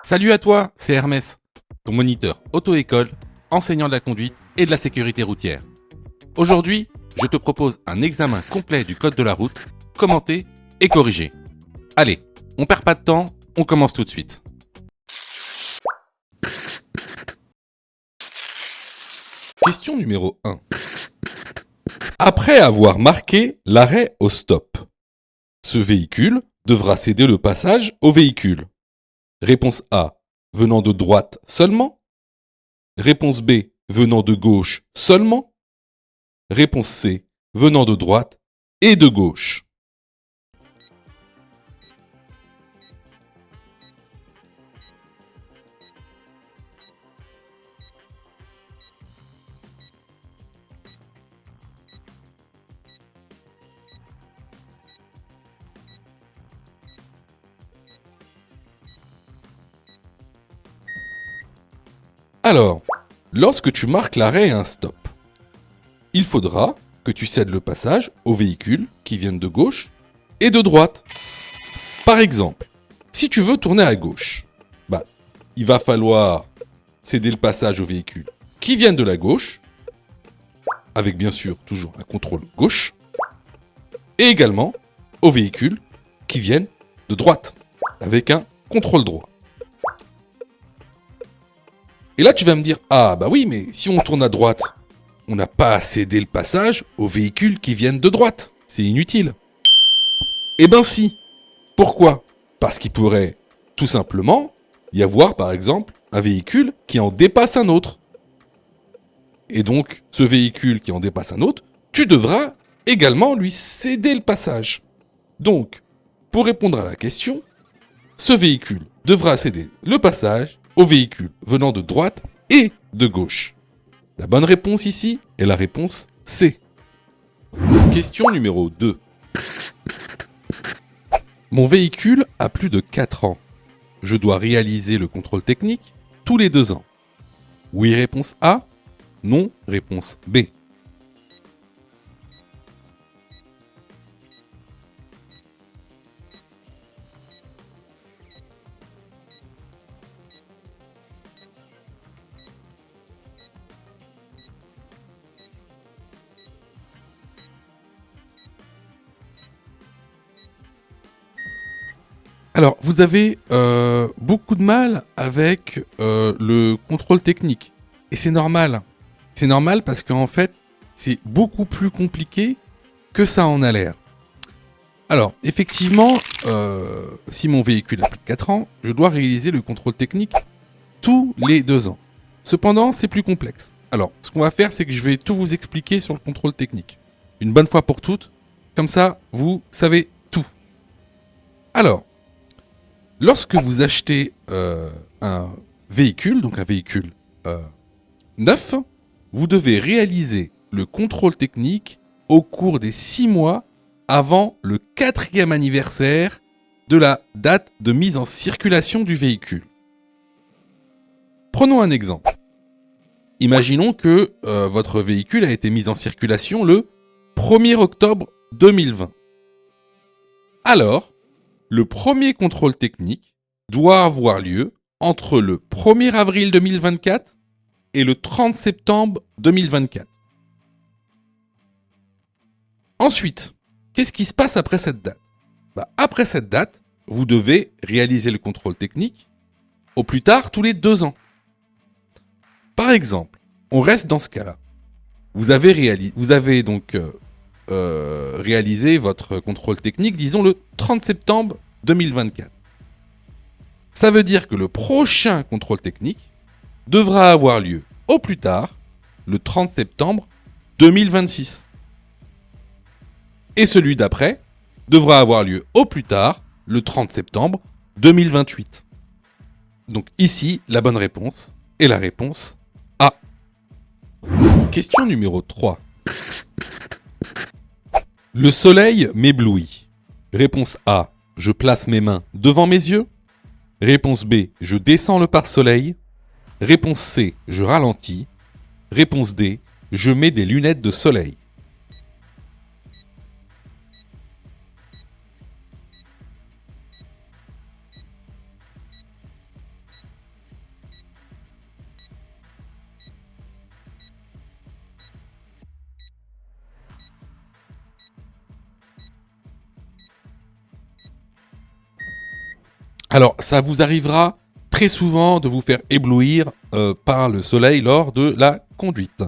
Salut à toi, c'est Hermès, ton moniteur auto-école, enseignant de la conduite et de la sécurité routière. Aujourd'hui, je te propose un examen complet du code de la route, commenté et corrigé. Allez, on perd pas de temps, on commence tout de suite. Question numéro 1. Après avoir marqué l'arrêt au stop, ce véhicule devra céder le passage au véhicule. Réponse A, venant de droite seulement. Réponse B, venant de gauche seulement. Réponse C, venant de droite et de gauche. Alors, lorsque tu marques l'arrêt et un stop, il faudra que tu cèdes le passage aux véhicules qui viennent de gauche et de droite. Par exemple, si tu veux tourner à gauche, il va falloir céder le passage aux véhicules qui viennent de la gauche, avec bien sûr toujours un contrôle gauche, et également aux véhicules qui viennent de droite, avec un contrôle droit. Et là, tu vas me dire, ah bah oui, mais si on tourne à droite, on n'a pas à céder le passage aux véhicules qui viennent de droite. C'est inutile. Eh ben si. Pourquoi? Parce qu'il pourrait tout simplement y avoir, par exemple, un véhicule qui en dépasse un autre. Et donc, ce véhicule qui en dépasse un autre, tu devras également lui céder le passage. Donc, pour répondre à la question, ce véhicule devra céder le passage aux véhicules venant de droite et de gauche. La bonne réponse ici est la réponse C. Question numéro 2. Mon véhicule a plus de 4 ans. Je dois réaliser le contrôle technique tous les 2 ans. Oui, réponse A. Non, réponse B. Alors, vous avez beaucoup de mal avec le contrôle technique. Et c'est normal. C'est normal parce qu'en fait, c'est beaucoup plus compliqué que ça en a l'air. Alors, effectivement, si mon véhicule a plus de 4 ans, je dois réaliser le contrôle technique tous les 2 ans. Cependant, c'est plus complexe. Alors, ce qu'on va faire, c'est que je vais tout vous expliquer sur le contrôle technique. Une bonne fois pour toutes. Comme ça, vous savez tout. Alors, lorsque vous achetez un véhicule, donc un véhicule neuf, vous devez réaliser le contrôle technique au cours des 6 mois avant le 4e anniversaire de la date de mise en circulation du véhicule. Prenons un exemple. Imaginons que votre véhicule a été mis en circulation le 1er octobre 2020. Alors, le premier contrôle technique doit avoir lieu entre le 1er avril 2024 et le 30 septembre 2024. Ensuite, qu'est-ce qui se passe après cette date? Après cette date, vous devez réaliser le contrôle technique au plus tard tous les 2 ans. Par exemple, on reste dans ce cas-là. Vous avez réalisé votre contrôle technique, disons le 30 septembre 2024. Ça veut dire que le prochain contrôle technique devra avoir lieu au plus tard le 30 septembre 2026. Et celui d'après devra avoir lieu au plus tard le 30 septembre 2028. Donc ici, la bonne réponse est la réponse A. Question numéro 3. Le soleil m'éblouit. Réponse A. Je place mes mains devant mes yeux. Réponse B. Je descends le pare-soleil. Réponse C. Je ralentis. Réponse D. Je mets des lunettes de soleil. Alors, ça vous arrivera très souvent de vous faire éblouir par le soleil lors de la conduite.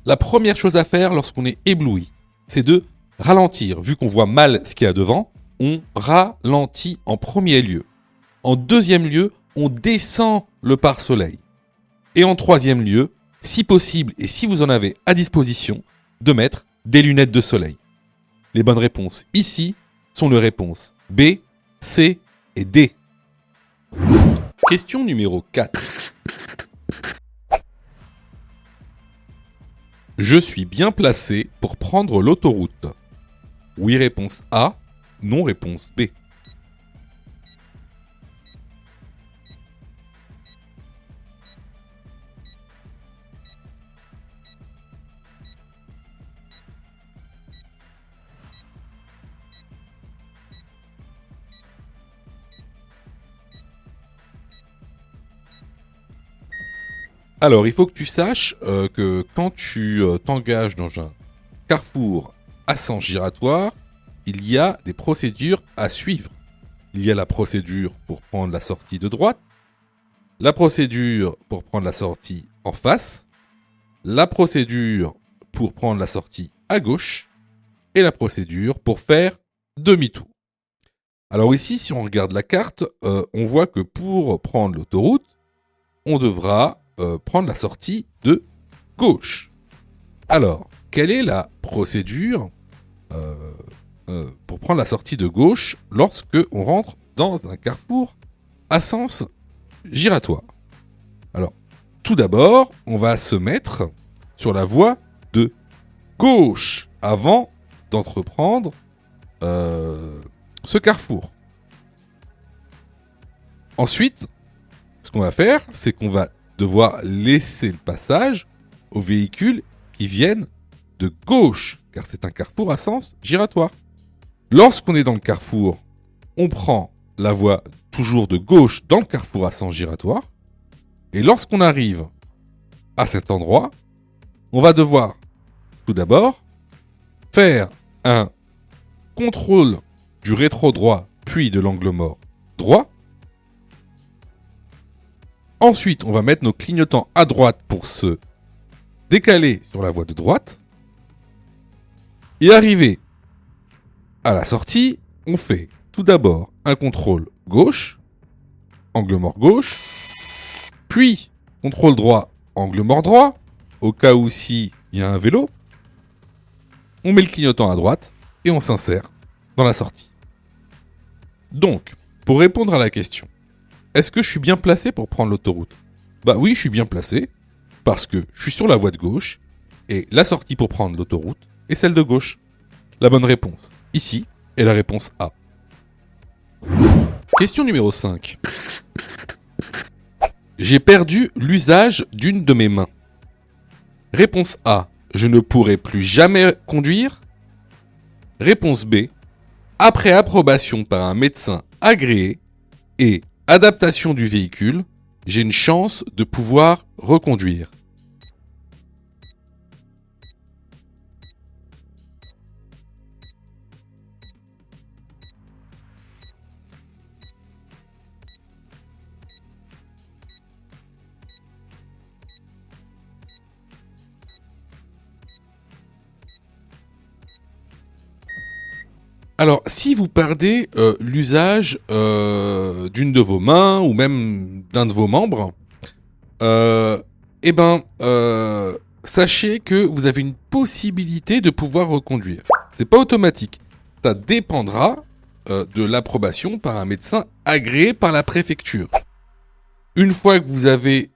La première chose à faire lorsqu'on est ébloui, c'est de ralentir. Vu qu'on voit mal ce qu'il y a devant, on ralentit en premier lieu. En deuxième lieu, on descend le pare-soleil. Et en troisième lieu, si possible et si vous en avez à disposition, de mettre des lunettes de soleil. Les bonnes réponses ici sont les réponses B, C et D. Question numéro 4. Je suis bien placé pour prendre l'autoroute. Oui, réponse A. Non, réponse B. Alors, il faut que tu saches que quand tu t'engages dans un carrefour à sens giratoire, il y a des procédures à suivre. Il y a la procédure pour prendre la sortie de droite, la procédure pour prendre la sortie en face, la procédure pour prendre la sortie à gauche et la procédure pour faire demi-tour. Alors ici, si on regarde la carte, on voit que pour prendre l'autoroute, on devra prendre la sortie de gauche. Alors, quelle est la procédure pour prendre la sortie de gauche lorsque on rentre dans un carrefour à sens giratoire? Alors, tout d'abord, on va se mettre sur la voie de gauche avant d'entreprendre ce carrefour. Ensuite, ce qu'on va faire, c'est qu'on va devoir laisser le passage aux véhicules qui viennent de gauche, car c'est un carrefour à sens giratoire. Lorsqu'on est dans le carrefour, on prend la voie toujours de gauche dans le carrefour à sens giratoire, et lorsqu'on arrive à cet endroit, on va devoir tout d'abord faire un contrôle du rétro droit, puis de l'angle mort droit. Ensuite, on va mettre nos clignotants à droite pour se décaler sur la voie de droite. Et arrivé à la sortie, on fait tout d'abord un contrôle gauche, angle mort gauche, puis contrôle droit, angle mort droit, au cas où s'il y a un vélo. On met le clignotant à droite et on s'insère dans la sortie. Donc, pour répondre à la question, est-ce que je suis bien placé pour prendre l'autoroute? Bah oui, je suis bien placé, parce que je suis sur la voie de gauche, et la sortie pour prendre l'autoroute est celle de gauche. La bonne réponse, ici, est la réponse A. Question numéro 5. J'ai perdu l'usage d'une de mes mains. Réponse A, je ne pourrai plus jamais conduire. Réponse B, après approbation par un médecin agréé et adaptation du véhicule, j'ai une chance de pouvoir reconduire. Alors, si vous perdez l'usage d'une de vos mains ou même d'un de vos membres, sachez que vous avez une possibilité de pouvoir reconduire. C'est pas automatique. Ça dépendra de l'approbation par un médecin agréé par la préfecture. Une fois que vous avez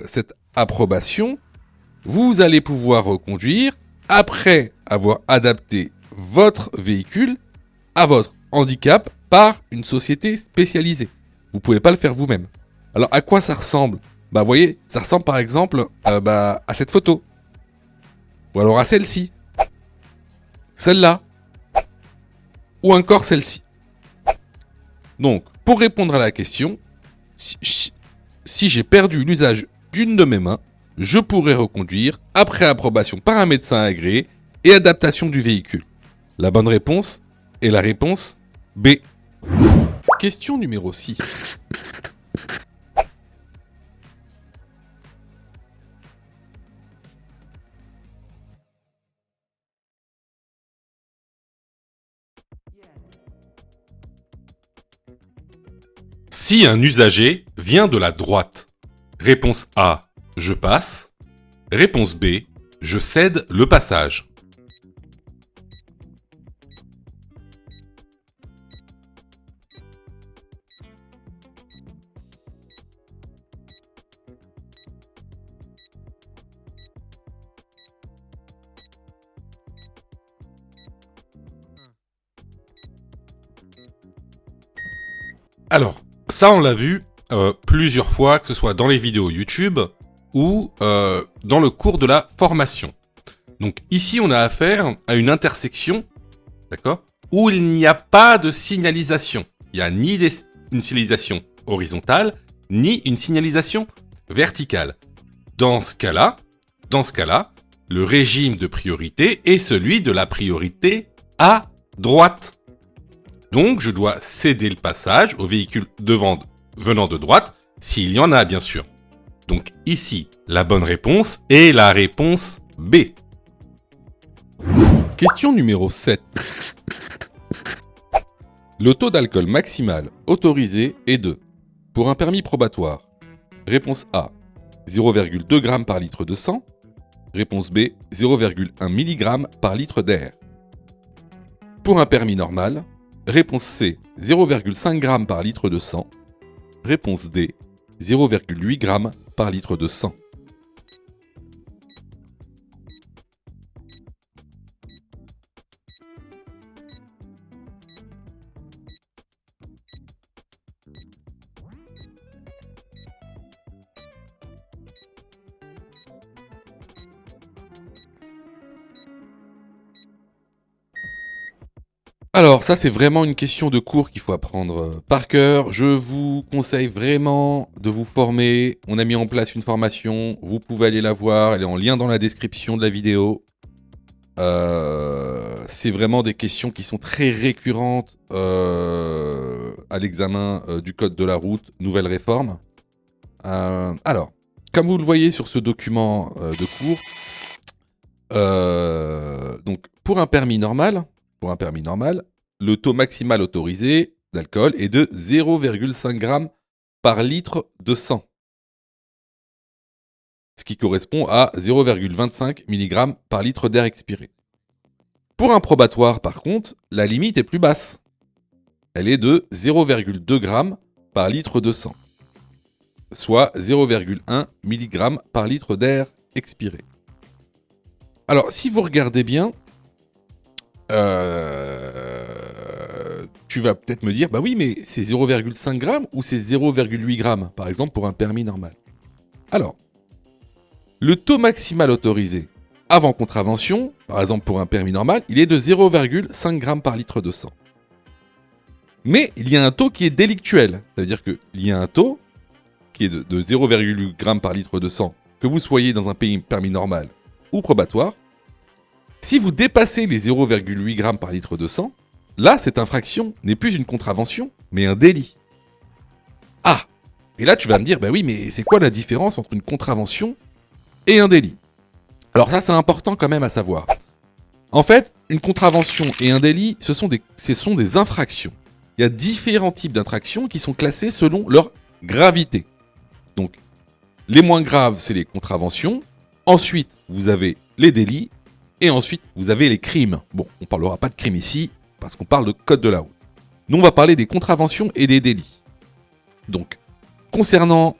cette approbation, vous allez pouvoir reconduire après avoir adapté votre véhicule à votre handicap par une société spécialisée. Vous pouvez pas le faire vous-même. Alors à quoi ça ressemble? Bah vous voyez, ça ressemble par exemple à cette photo. Ou alors à celle-ci. Celle-là. Ou encore celle-ci. Donc, pour répondre à la question, si j'ai perdu l'usage d'une de mes mains, je pourrais reconduire après approbation par un médecin agréé et adaptation du véhicule. La bonne réponse est la réponse B. Question numéro 6. Si un usager vient de la droite, réponse A, je passe. Réponse B, je cède le passage. Alors, ça on l'a vu plusieurs fois, que ce soit dans les vidéos YouTube ou dans le cours de la formation. Donc ici, on a affaire à une intersection, d'accord, où il n'y a pas de signalisation. Il n'y a ni une signalisation horizontale, ni une signalisation verticale. Dans ce cas-là, le régime de priorité est celui de la priorité à droite. Donc, je dois céder le passage au véhicule venant de droite, s'il y en a, bien sûr. Donc, ici, la bonne réponse est la réponse B. Question numéro 7. Le taux d'alcool maximal autorisé est de, pour un permis probatoire, réponse A, 0,2 g par litre de sang, réponse B, 0,1 mg par litre d'air. Pour un permis normal, réponse C, 0,5 g par litre de sang, réponse D, 0,8 g par litre de sang. Alors, ça, c'est vraiment une question de cours qu'il faut apprendre par cœur. Je vous conseille vraiment de vous former. On a mis en place une formation. Vous pouvez aller la voir. Elle est en lien dans la description de la vidéo. C'est vraiment des questions qui sont très récurrentes à l'examen du code de la route, nouvelle réforme. Alors, comme vous le voyez sur ce document de cours, donc pour un permis normal, le taux maximal autorisé d'alcool est de 0,5 g par litre de sang. Ce qui correspond à 0,25 mg par litre d'air expiré. Pour un probatoire, par contre, la limite est plus basse. Elle est de 0,2 g par litre de sang, soit 0,1 mg par litre d'air expiré. Alors, si vous regardez bien, tu vas peut-être me dire, bah oui, mais c'est 0,5 g ou c'est 0,8 g, par exemple, pour un permis normal. Alors, le taux maximal autorisé avant contravention, par exemple pour un permis normal, il est de 0,5 g par litre de sang. Mais il y a un taux qui est délictuel. Ça veut dire qu'il y a un taux qui est de 0,8 g par litre de sang, que vous soyez dans un permis normal ou probatoire. Si vous dépassez les 0,8 g par litre de sang, là, cette infraction n'est plus une contravention, mais un délit. Ah! Et là, tu vas me dire, bah oui, mais c'est quoi la différence entre une contravention et un délit? Alors ça, c'est important quand même à savoir. En fait, une contravention et un délit, ce sont des infractions. Il y a différents types d'infractions qui sont classées selon leur gravité. Donc, les moins graves, c'est les contraventions. Ensuite, vous avez les délits. Et ensuite, vous avez les crimes. Bon, on ne parlera pas de crimes ici, parce qu'on parle de code de la route. Nous, on va parler des contraventions et des délits. Donc, concernant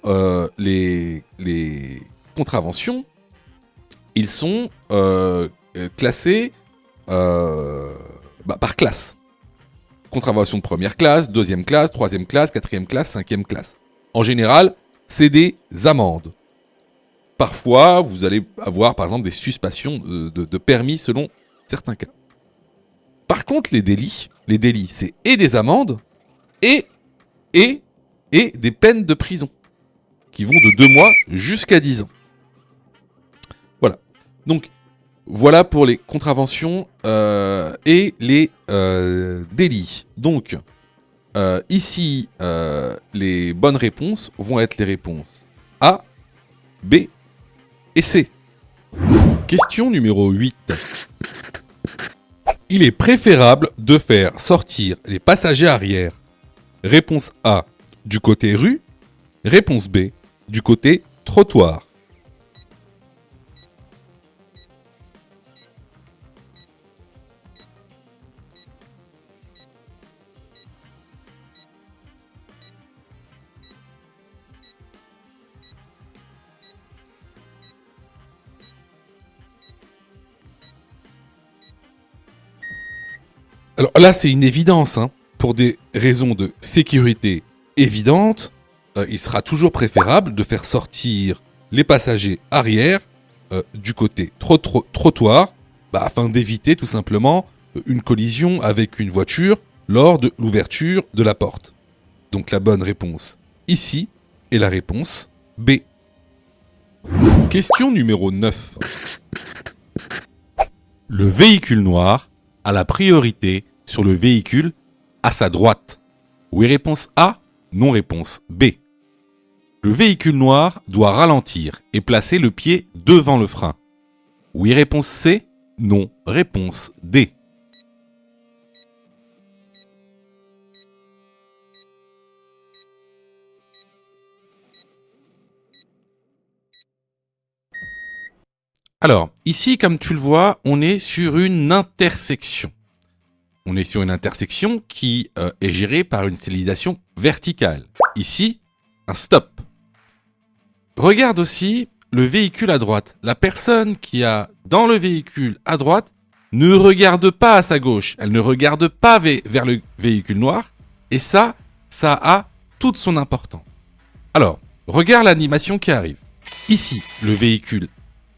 les contraventions, ils sont classés par classe. Contravention de première classe, deuxième classe, troisième classe, quatrième classe, cinquième classe. En général, c'est des amendes. Parfois, vous allez avoir, par exemple, des suspensions de permis selon certains cas. Par contre, les délits, c'est et des amendes et des peines de prison qui vont de 2 mois jusqu'à 10 ans. Voilà. Donc, voilà pour les contraventions et les délits. Donc, ici, les bonnes réponses vont être les réponses A, B et C. Question numéro 8. Il est préférable de faire sortir les passagers arrière. Réponse A, du côté rue. Réponse B, du côté trottoir. Alors là, c'est une évidence, hein. Pour des raisons de sécurité évidentes, il sera toujours préférable de faire sortir les passagers arrière du côté trottoir, afin d'éviter tout simplement une collision avec une voiture lors de l'ouverture de la porte. Donc la bonne réponse ici est la réponse B. Question numéro 9. Le véhicule noir a la priorité sur le véhicule à sa droite. Oui, réponse A, non, réponse B. Le véhicule noir doit ralentir et placer le pied devant le frein. Oui, réponse C, non, réponse D. Alors, ici, comme tu le vois, on est sur une intersection. On est sur une intersection qui est gérée par une signalisation verticale. Ici, un stop. Regarde aussi le véhicule à droite. La personne qui a dans le véhicule à droite ne regarde pas à sa gauche. Elle ne regarde pas vers le véhicule noir. Et ça a toute son importance. Alors, regarde l'animation qui arrive. Ici, le véhicule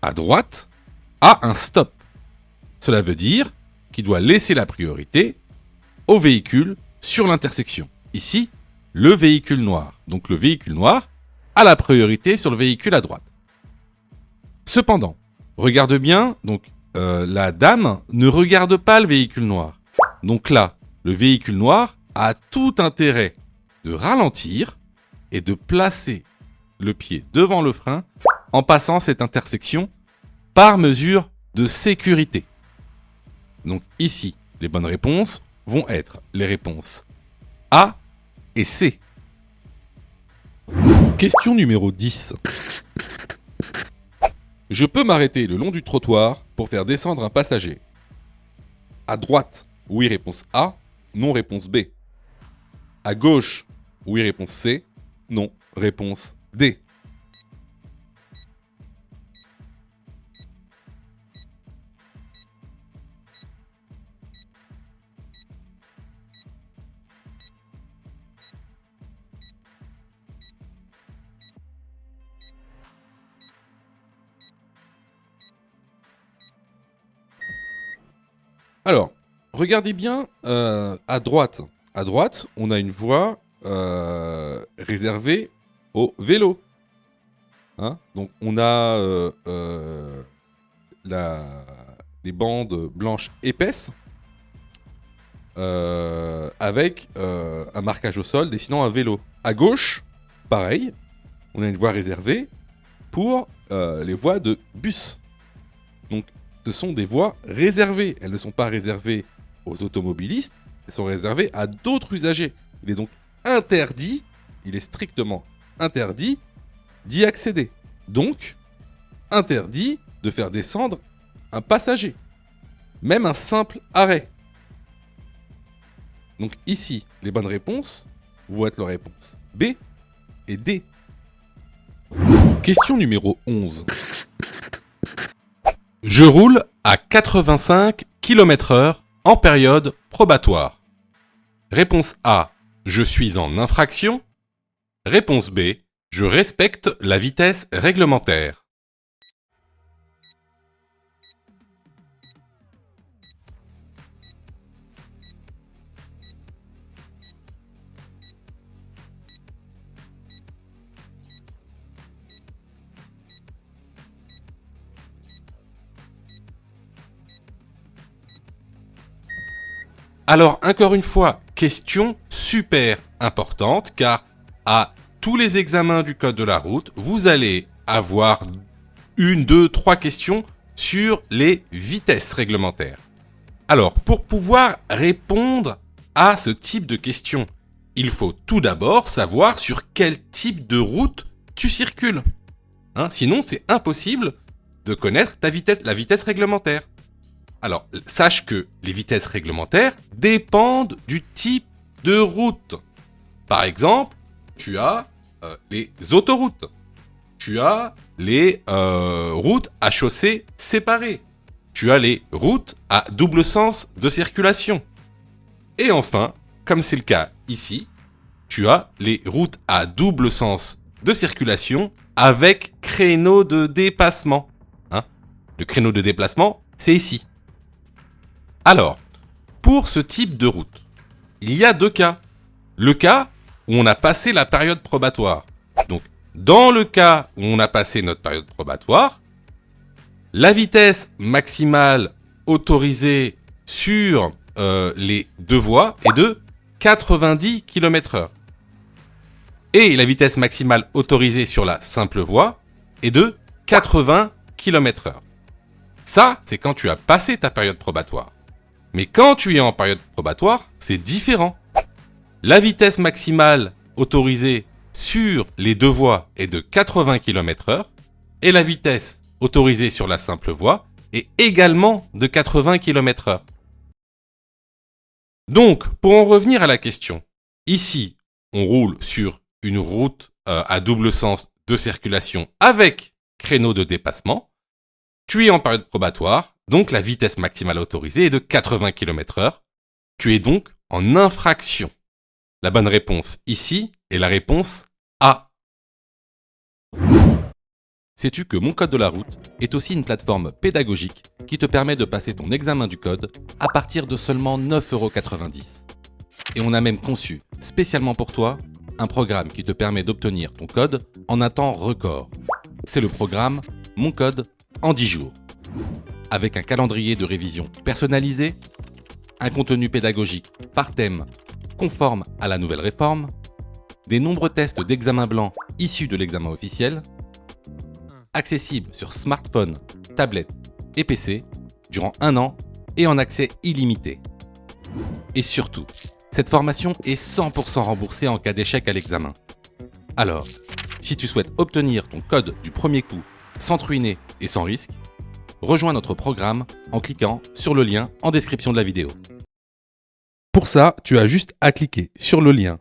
à droite a un stop. Cela veut dire qu'il doit laisser la priorité au véhicule sur l'intersection. Ici, le véhicule noir. Donc le véhicule noir a la priorité sur le véhicule à droite. Cependant, regarde bien, donc la dame ne regarde pas le véhicule noir. Donc là, le véhicule noir a tout intérêt de ralentir et de placer le pied devant le frein en passant cette intersection par mesure de sécurité. Donc ici, les bonnes réponses vont être les réponses A et C. Question numéro 10. Je peux m'arrêter le long du trottoir pour faire descendre un passager. À droite, oui, réponse A, non, réponse B. À gauche, oui, réponse C, non, réponse D. Alors, regardez bien à droite. À droite, on a une voie réservée au vélo. Hein, donc, on a les bandes blanches épaisses avec un marquage au sol dessinant un vélo. À gauche, pareil, on a une voie réservée pour les voies de bus. Donc, ce sont des voies réservées. Elles ne sont pas réservées aux automobilistes, elles sont réservées à d'autres usagers. Il est donc interdit, il est strictement interdit d'y accéder. Donc, interdit de faire descendre un passager. Même un simple arrêt. Donc ici, les bonnes réponses vont être les réponses B et D. Question numéro 11. Je roule à 85 km/h en période probatoire. Réponse A, je suis en infraction. Réponse B, je respecte la vitesse réglementaire. Alors, encore une fois, question super importante car à tous les examens du code de la route, vous allez avoir 1, 2, 3 questions sur les vitesses réglementaires. Alors, pour pouvoir répondre à ce type de questions, il faut tout d'abord savoir sur quel type de route tu circules. Sinon, c'est impossible de connaître la vitesse réglementaire. Alors, sache que les vitesses réglementaires dépendent du type de route. Par exemple, tu as les autoroutes. Tu as les routes à chaussées séparées. Tu as les routes à double sens de circulation. Et enfin, comme c'est le cas ici, tu as les routes à double sens de circulation avec créneau de dépassement. Le créneau de déplacement, c'est ici. Alors, pour ce type de route, il y a 2 cas. Le cas où on a passé la période probatoire. Donc, dans le cas où on a passé notre période probatoire, la vitesse maximale autorisée sur les 2 voies est de 90 km/h. Et la vitesse maximale autorisée sur la simple voie est de 80 km/h. Ça, c'est quand tu as passé ta période probatoire. Mais quand tu es en période probatoire, c'est différent. La vitesse maximale autorisée sur les 2 voies est de 80 km/h et la vitesse autorisée sur la simple voie est également de 80 km/h. Donc, pour en revenir à la question, ici, on roule sur une route à double sens de circulation avec créneau de dépassement. Tu es en période probatoire, donc la vitesse maximale autorisée est de 80 km/h. Tu es donc en infraction. La bonne réponse ici est la réponse A. Sais-tu que Mon Code de la route est aussi une plateforme pédagogique qui te permet de passer ton examen du code à partir de seulement 9,90 €. Et on a même conçu, spécialement pour toi, un programme qui te permet d'obtenir ton code en un temps record. C'est le programme Mon Code en 10 jours. Avec un calendrier de révision personnalisé, un contenu pédagogique par thème conforme à la nouvelle réforme, des nombreux tests d'examen blanc issus de l'examen officiel, accessible sur smartphone, tablette et PC durant 1 an et en accès illimité. Et surtout, cette formation est 100% remboursée en cas d'échec à l'examen. Alors, si tu souhaites obtenir ton code du premier coup sans te ruiner et sans risque, rejoins notre programme en cliquant sur le lien en description de la vidéo. Pour ça, tu as juste à cliquer sur le lien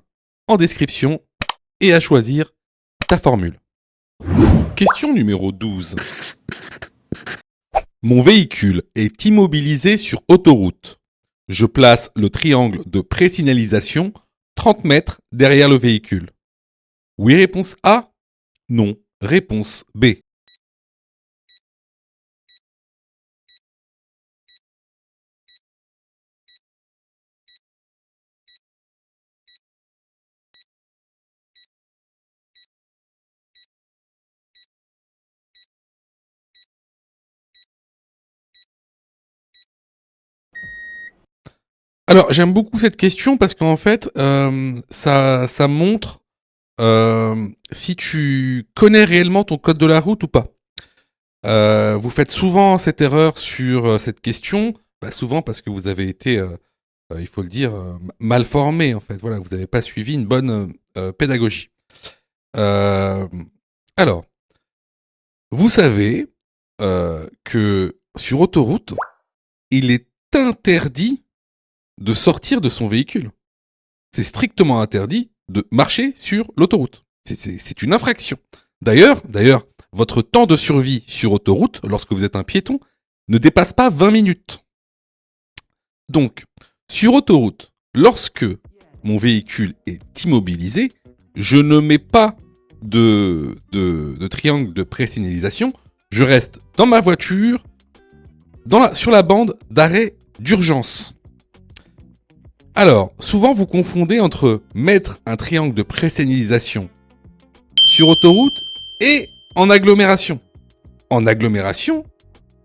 en description et à choisir ta formule. Question numéro 12. Mon véhicule est immobilisé sur autoroute. Je place le triangle de présignalisation 30 mètres derrière le véhicule. Oui, réponse A. Non, réponse B. Alors, j'aime beaucoup cette question parce qu'en fait, ça montre si tu connais réellement ton code de la route ou pas. Vous faites souvent cette erreur sur cette question, souvent parce que vous avez été, il faut le dire, mal formé en fait. Voilà, vous n'avez pas suivi une bonne pédagogie. Alors, vous savez que sur autoroute, il est interdit de sortir de son véhicule. C'est strictement interdit de marcher sur l'autoroute. C'est une infraction. D'ailleurs, votre temps de survie sur autoroute, lorsque vous êtes un piéton, ne dépasse pas 20 minutes. Donc, sur autoroute, lorsque mon véhicule est immobilisé, je ne mets pas de triangle de présignalisation, je reste dans ma voiture, sur la bande d'arrêt d'urgence. Alors, souvent vous confondez entre mettre un triangle de présignalisation sur autoroute et en agglomération. En agglomération,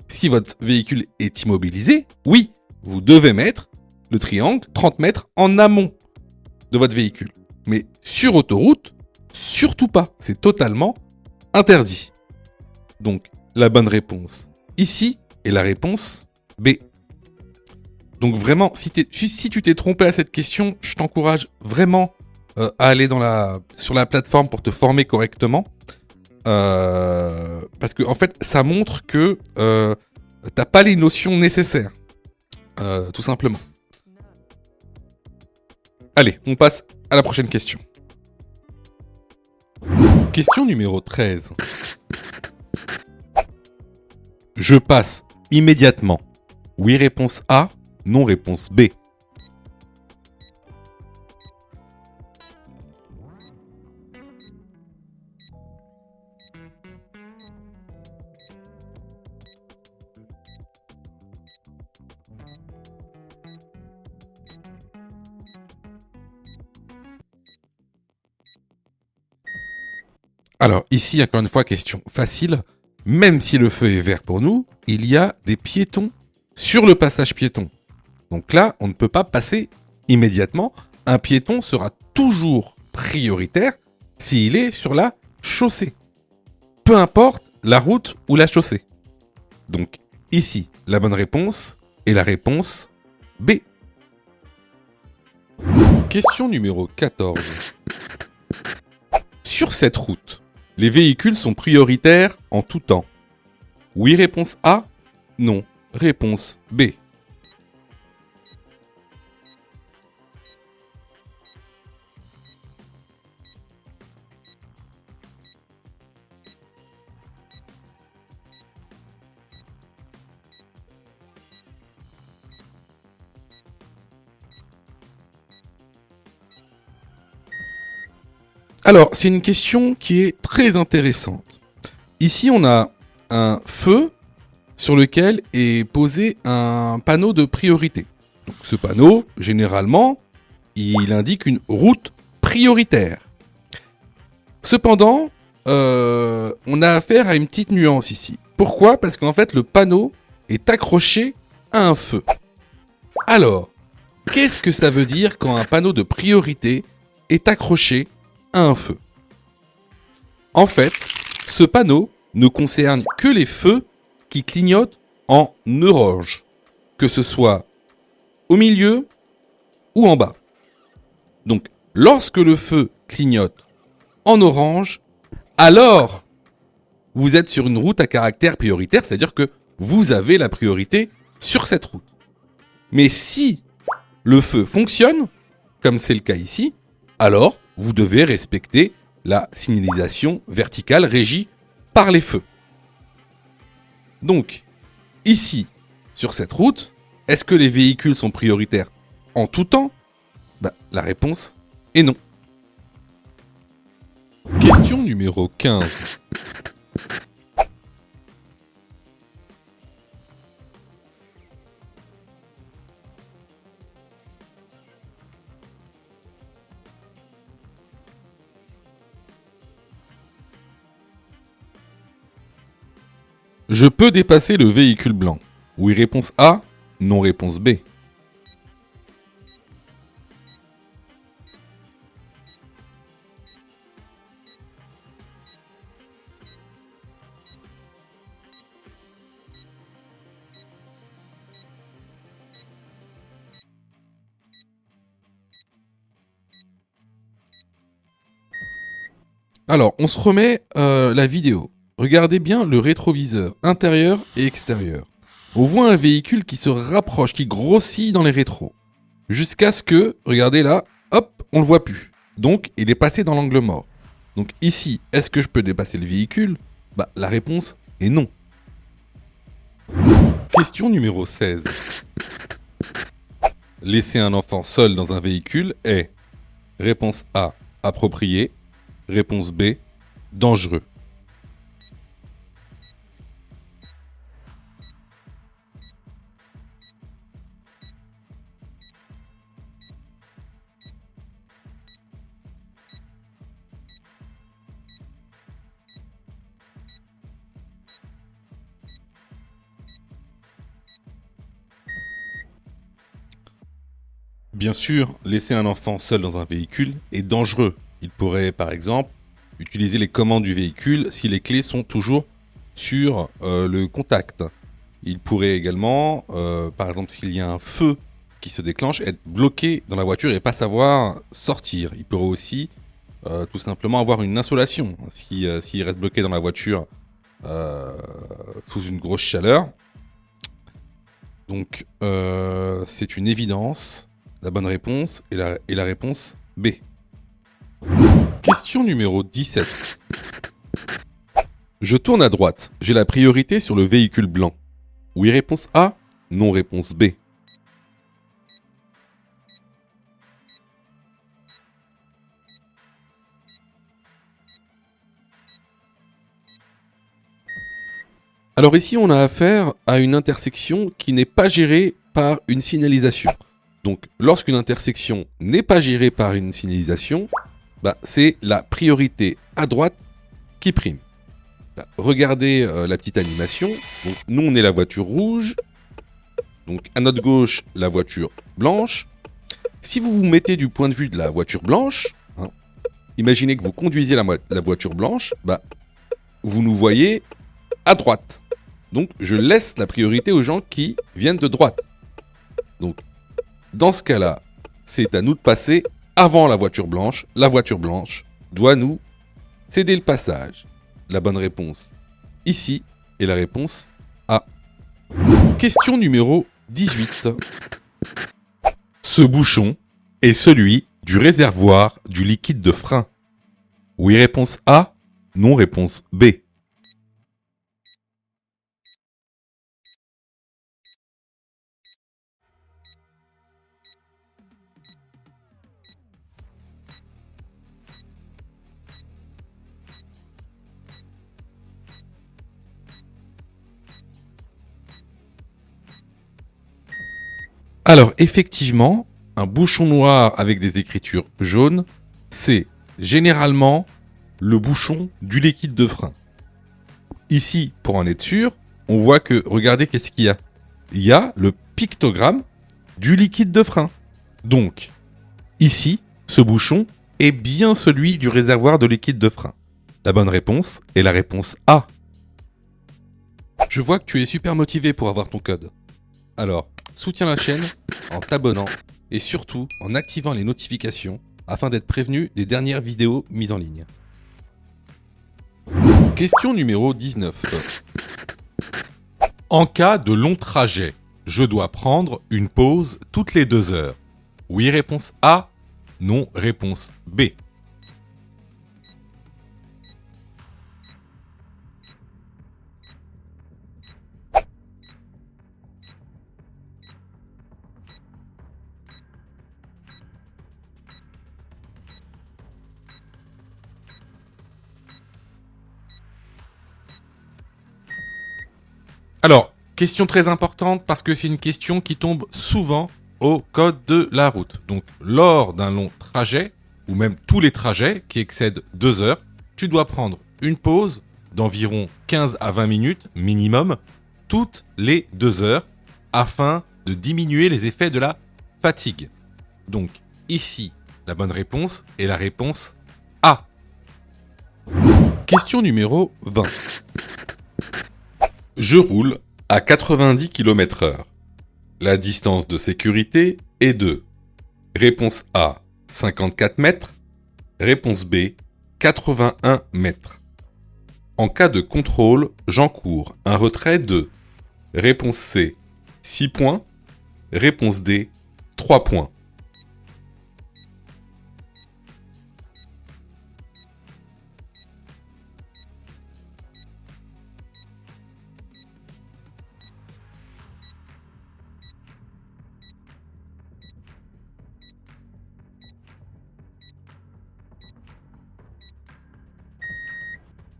si votre véhicule est immobilisé, oui, vous devez mettre le triangle 30 mètres en amont de votre véhicule. Mais sur autoroute, surtout pas. C'est totalement interdit. Donc, la bonne réponse ici est la réponse B. Donc vraiment, si tu t'es trompé à cette question, je t'encourage vraiment à aller sur la plateforme pour te former correctement. Parce que en fait, ça montre que t'as pas les notions nécessaires. Tout simplement. Allez, on passe à la prochaine question. Question numéro 13. Je passe immédiatement. Oui, réponse A. Non, réponse B. Alors, ici, encore une fois, question facile. Même si le feu est vert pour nous, il y a des piétons sur le passage piéton. Donc là, on ne peut pas passer immédiatement. Un piéton sera toujours prioritaire s'il est sur la chaussée. Peu importe la route ou la chaussée. Donc ici, la bonne réponse est la réponse B. Question numéro 14. Sur cette route, les véhicules sont prioritaires en tout temps. Oui, réponse A. Non, réponse B. Alors, c'est une question qui est très intéressante. Ici, on a un feu sur lequel est posé un panneau de priorité. Donc, ce panneau, généralement, il indique une route prioritaire. Cependant, on a affaire à une petite nuance ici. Pourquoi ? Parce qu'en fait, le panneau est accroché à un feu. Alors, qu'est-ce que ça veut dire quand un panneau de priorité est accroché à un feu ? En fait, ce panneau ne concerne que les feux qui clignotent en orange, que ce soit au milieu ou en bas. Donc, lorsque le feu clignote en orange, alors vous êtes sur une route à caractère prioritaire, c'est-à-dire que vous avez la priorité sur cette route. Mais si le feu fonctionne, comme c'est le cas ici, alors vous devez respecter la signalisation verticale régie par les feux. Donc, ici, sur cette route, est-ce que les véhicules sont prioritaires en tout temps ? La réponse est non. Question numéro 15. Je peux dépasser le véhicule blanc. Oui, réponse A. Non, réponse B. Alors, on se remet la vidéo. Regardez bien le rétroviseur intérieur et extérieur. On voit un véhicule qui se rapproche, qui grossit dans les rétros. Jusqu'à ce que, regardez là, hop, on le voit plus. Donc, il est passé dans l'angle mort. Donc ici, est-ce que je peux dépasser le véhicule ? La réponse est non. Question numéro 16. Laisser un enfant seul dans un véhicule est réponse A, approprié. Réponse B, dangereux. Bien sûr, laisser un enfant seul dans un véhicule est dangereux. Il pourrait, par exemple, utiliser les commandes du véhicule si les clés sont toujours sur le contact. Il pourrait également, par exemple, s'il y a un feu qui se déclenche, être bloqué dans la voiture et pas savoir sortir. Il pourrait aussi tout simplement avoir une insolation. S'il reste bloqué dans la voiture sous une grosse chaleur. Donc, c'est une évidence. La bonne réponse est la réponse B. Question numéro 17. Je tourne à droite. J'ai la priorité sur le véhicule blanc. Oui, réponse A. Non, réponse B. Alors ici, on a affaire à une intersection qui n'est pas gérée par une signalisation. Donc, lorsqu'une intersection n'est pas gérée par une signalisation, c'est la priorité à droite qui prime. Là, regardez la petite animation. Donc, nous, on est la voiture rouge. Donc, à notre gauche, la voiture blanche. Si vous vous mettez du point de vue de la voiture blanche, imaginez que vous conduisez la voiture blanche, vous nous voyez à droite. Donc, je laisse la priorité aux gens qui viennent de droite. Donc, dans ce cas-là, c'est à nous de passer avant la voiture blanche. La voiture blanche doit nous céder le passage. La bonne réponse ici est la réponse A. Question numéro 18. Ce bouchon est celui du réservoir du liquide de frein. Oui, réponse A. Non, réponse B. Alors, effectivement, un bouchon noir avec des écritures jaunes, c'est généralement le bouchon du liquide de frein. Ici, pour en être sûr, on voit que, regardez, qu'est-ce qu'il y a ? Il y a le pictogramme du liquide de frein. Donc, ici, ce bouchon est bien celui du réservoir de liquide de frein. La bonne réponse est la réponse A. Je vois que tu es super motivé pour avoir ton code. Alors, soutiens la chaîne en t'abonnant et surtout en activant les notifications afin d'être prévenu des dernières vidéos mises en ligne. Question numéro 19. En cas de long trajet, je dois prendre une pause toutes les 2 heures. Oui, réponse A. Non, réponse B. Alors, question très importante parce que c'est une question qui tombe souvent au code de la route. Donc, lors d'un long trajet, ou même tous les trajets qui excèdent 2 heures, tu dois prendre une pause d'environ 15 à 20 minutes minimum, toutes les 2 heures, afin de diminuer les effets de la fatigue. Donc, ici, la bonne réponse est la réponse A. Question numéro 20. Je roule à 90 km/h. La distance de sécurité est de réponse A, 54 mètres, réponse B, 81 mètres. En cas de contrôle, j'encours un retrait de réponse C, 6 points, réponse D, 3 points.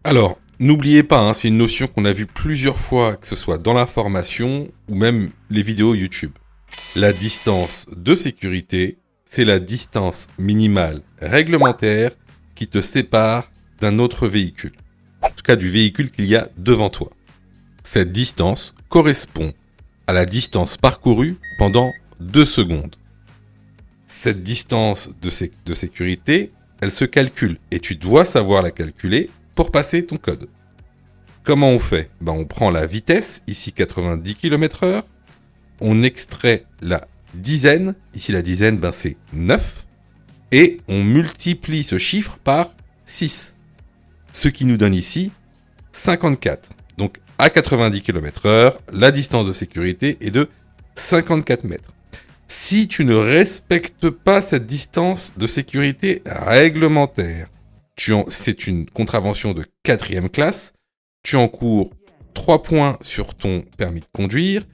Alors, n'oubliez pas, c'est une notion qu'on a vue plusieurs fois, que ce soit dans la formation ou même les vidéos YouTube. La distance de sécurité, c'est la distance minimale réglementaire qui te sépare d'un autre véhicule. En tout cas, du véhicule qu'il y a devant toi. Cette distance correspond à la distance parcourue pendant 2 secondes. cette distance de sécurité, elle se calcule. Et tu dois savoir la calculer pour passer ton code. Comment on fait ? On prend la vitesse, ici 90 km/h. On extrait la dizaine. Ici, la dizaine, c'est 9. Et on multiplie ce chiffre par 6. Ce qui nous donne ici 54. Donc, à 90 km/h, la distance de sécurité est de 54 mètres. Si tu ne respectes pas cette distance de sécurité réglementaire, c'est une contravention de 4e classe, tu encours 3 points sur ton permis de conduire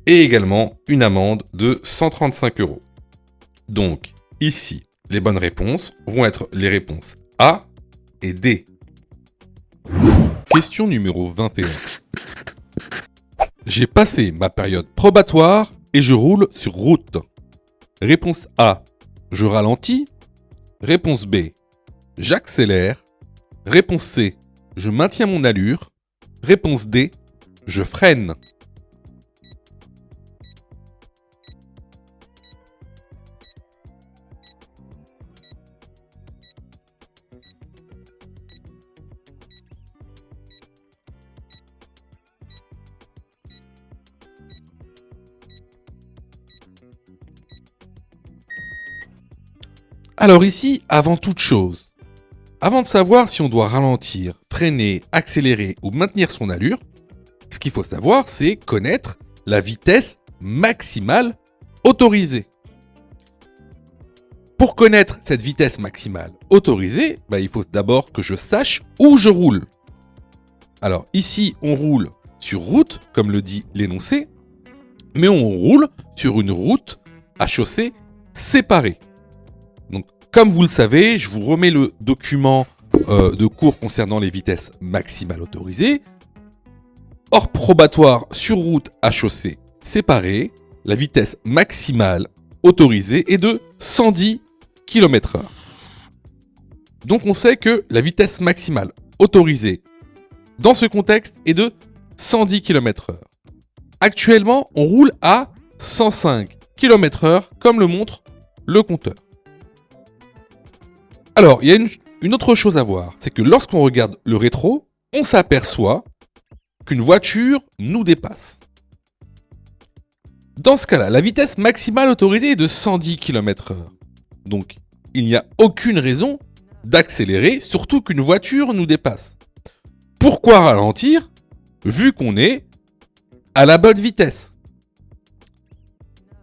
et également une amende de 135 €. Donc, ici, les bonnes réponses vont être les réponses A et D. Question numéro 21. J'ai passé ma période probatoire et je roule sur route. Réponse A, je ralentis. Réponse B, j'accélère. Réponse C, je maintiens mon allure. Réponse D, je freine. Alors ici, avant toute chose, avant de savoir si on doit ralentir, freiner, accélérer ou maintenir son allure, ce qu'il faut savoir, c'est connaître la vitesse maximale autorisée. Pour connaître cette vitesse maximale autorisée, il faut d'abord que je sache où je roule. Alors ici, on roule sur route, comme le dit l'énoncé, mais on roule sur une route à chaussée séparée. Donc, comme vous le savez, je vous remets le document de cours concernant les vitesses maximales autorisées. Hors probatoire sur route à chaussée séparée, la vitesse maximale autorisée est de 110 km/h. Donc on sait que la vitesse maximale autorisée dans ce contexte est de 110 km/h. Actuellement, on roule à 105 km/h comme le montre le compteur. Alors, il y a une autre chose à voir, c'est que lorsqu'on regarde le rétro, on s'aperçoit qu'une voiture nous dépasse. Dans ce cas-là, la vitesse maximale autorisée est de 110 km/h. Donc, il n'y a aucune raison d'accélérer, surtout qu'une voiture nous dépasse. Pourquoi ralentir, vu qu'on est à la bonne vitesse ?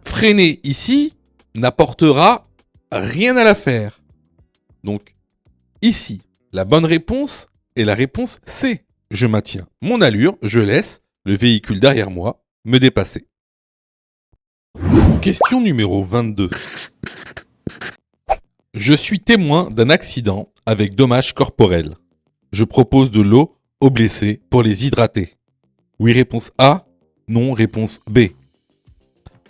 Freiner ici n'apportera rien à l'affaire. Donc, ici, la bonne réponse est la réponse C. Je maintiens mon allure, je laisse le véhicule derrière moi me dépasser. Question numéro 22. Je suis témoin d'un accident avec dommages corporels. Je propose de l'eau aux blessés pour les hydrater. Oui, réponse A. Non, réponse B.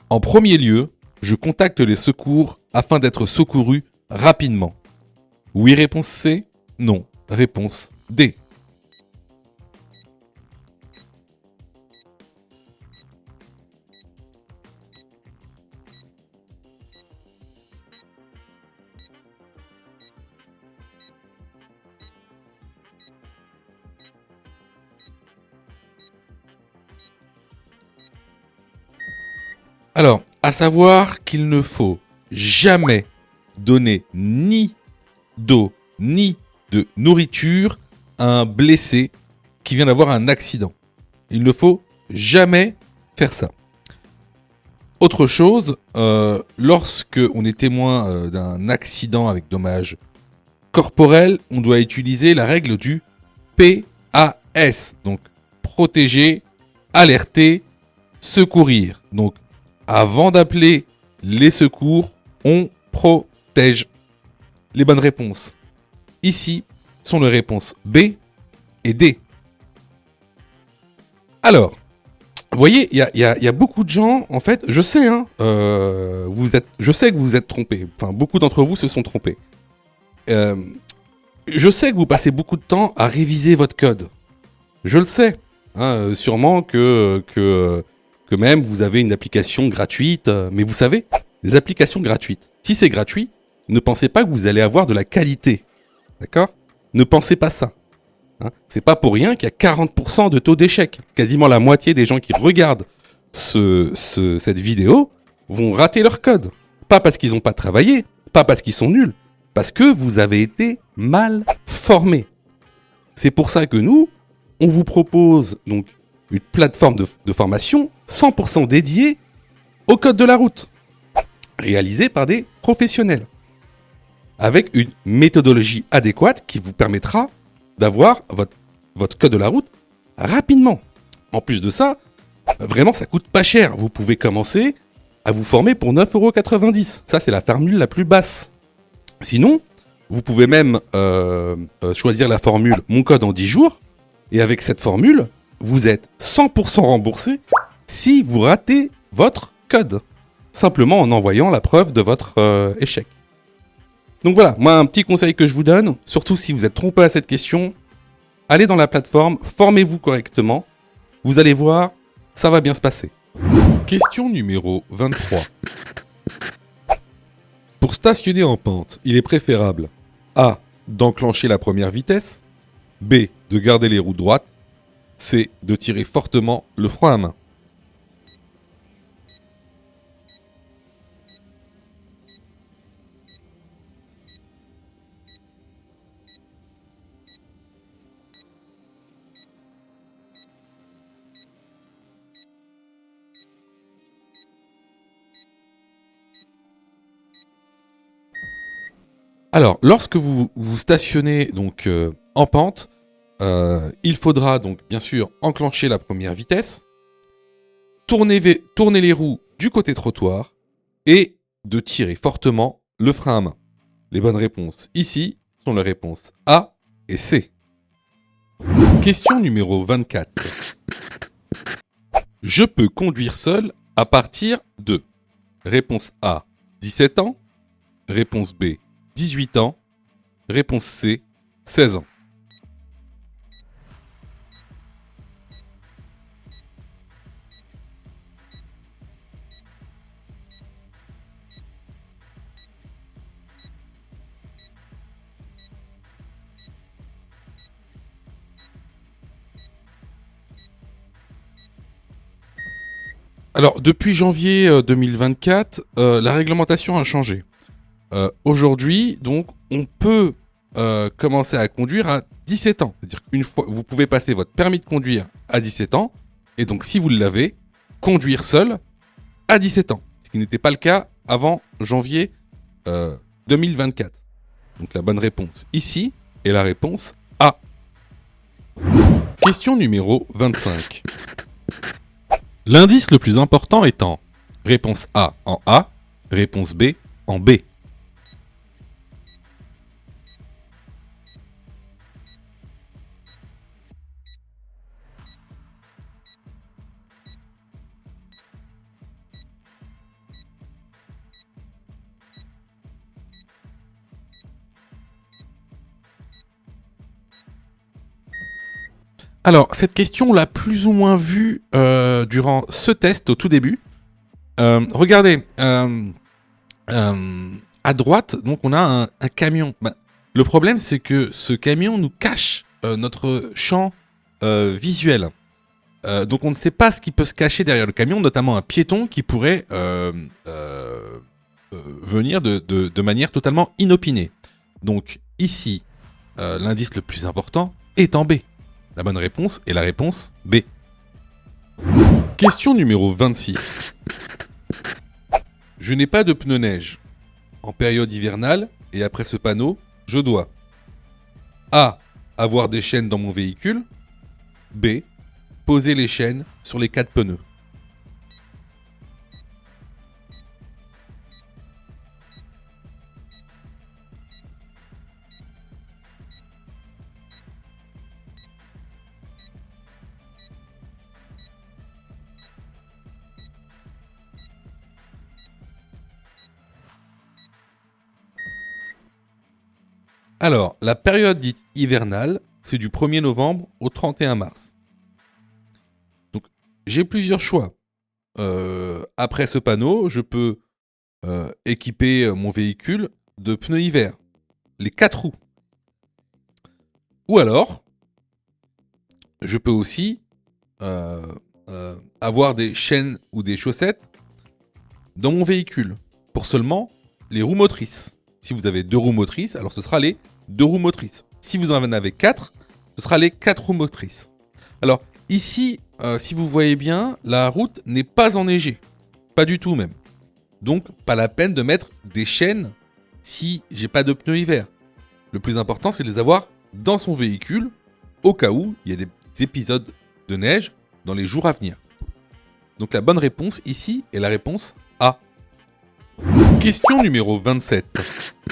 En premier lieu, je contacte les secours afin d'être secouru rapidement. Oui, réponse C. Non, réponse D. Alors, à savoir qu'il ne faut jamais donner ni d'eau ni de nourriture à un blessé qui vient d'avoir un accident. Il ne faut jamais faire ça. Autre chose, lorsque on est témoin d'un accident avec dommages corporels, on doit utiliser la règle du PAS. Donc, protéger, alerter, secourir. Donc, avant d'appeler les secours, on protège. Les bonnes réponses ici sont les réponses B et D. Alors, vous voyez, il y a beaucoup de gens, en fait, je sais, je sais que vous vous êtes trompés. Enfin, beaucoup d'entre vous se sont trompés. Je sais que vous passez beaucoup de temps à réviser votre code. Je le sais. Sûrement que même vous avez une application gratuite. Mais vous savez, des applications gratuites. Si c'est gratuit, ne pensez pas que vous allez avoir de la qualité. D'accord ? Ne pensez pas ça. Hein, c'est pas pour rien qu'il y a 40% de taux d'échec. Quasiment la moitié des gens qui regardent cette vidéo vont rater leur code. Pas parce qu'ils n'ont pas travaillé, pas parce qu'ils sont nuls, parce que vous avez été mal formés. C'est pour ça que nous, on vous propose donc une plateforme de formation 100% dédiée au code de la route, réalisée par des professionnels, avec une méthodologie adéquate qui vous permettra d'avoir votre code de la route rapidement. En plus de ça, vraiment ça coûte pas cher. Vous pouvez commencer à vous former pour 9,90 €. Ça c'est la formule la plus basse. Sinon, vous pouvez même choisir la formule Mon code en 10 jours. Et avec cette formule, vous êtes 100% remboursé si vous ratez votre code. Simplement en envoyant la preuve de votre échec. Donc voilà, moi un petit conseil que je vous donne, surtout si vous êtes trompé à cette question, allez dans la plateforme, formez-vous correctement, vous allez voir, ça va bien se passer. Question numéro 23. Pour stationner en pente, il est préférable A. D'enclencher la première vitesse, B. De garder les roues droites, C. De tirer fortement le frein à main. Alors, lorsque vous stationnez donc en pente, il faudra donc bien sûr enclencher la première vitesse, tourner les roues du côté trottoir et de tirer fortement le frein à main. Les bonnes réponses ici sont les réponses A et C. Question numéro 24. Je peux conduire seul à partir de réponse A, 17 ans, réponse B, 18 ans, réponse C, 16 ans. Alors, depuis janvier 2024, la réglementation a changé. Aujourd'hui, donc, on peut commencer à conduire à 17 ans. C'est-à-dire qu'une fois, vous pouvez passer votre permis de conduire à 17 ans, et donc, si vous l'avez, conduire seul à 17 ans. Ce qui n'était pas le cas avant janvier 2024. Donc, la bonne réponse ici est la réponse A. Question numéro 25. L'indice le plus important étant réponse A en A, réponse B en B. Alors, cette question, on l'a plus ou moins vue durant ce test au tout début. Regardez, à droite, donc on a un camion. Le problème, c'est que ce camion nous cache notre champ visuel. Donc on ne sait pas ce qui peut se cacher derrière le camion, notamment un piéton qui pourrait venir de manière totalement inopinée. Donc ici, l'indice le plus important est en B. La bonne réponse est la réponse B. Question numéro 26. Je n'ai pas de pneus neige. En période hivernale, et après ce panneau, je dois A. Avoir des chaînes dans mon véhicule. B. Poser les chaînes sur les 4 pneus. Alors, la période dite hivernale, c'est du 1er novembre au 31 mars. Donc, j'ai plusieurs choix. Après ce panneau, je peux équiper mon véhicule de pneus hiver, les 4 roues. Ou alors, je peux aussi avoir des chaînes ou des chaussettes dans mon véhicule pour seulement les roues motrices. Si vous avez 2 roues motrices, alors ce sera les 2 roues motrices. Si vous en avez 4, ce sera les 4 roues motrices. Alors ici, si vous voyez bien, la route n'est pas enneigée. Pas du tout même. Donc pas la peine de mettre des chaînes si j'ai pas de pneus hiver. Le plus important, c'est de les avoir dans son véhicule au cas où il y a des épisodes de neige dans les jours à venir. Donc la bonne réponse ici est la réponse A. Question numéro 27.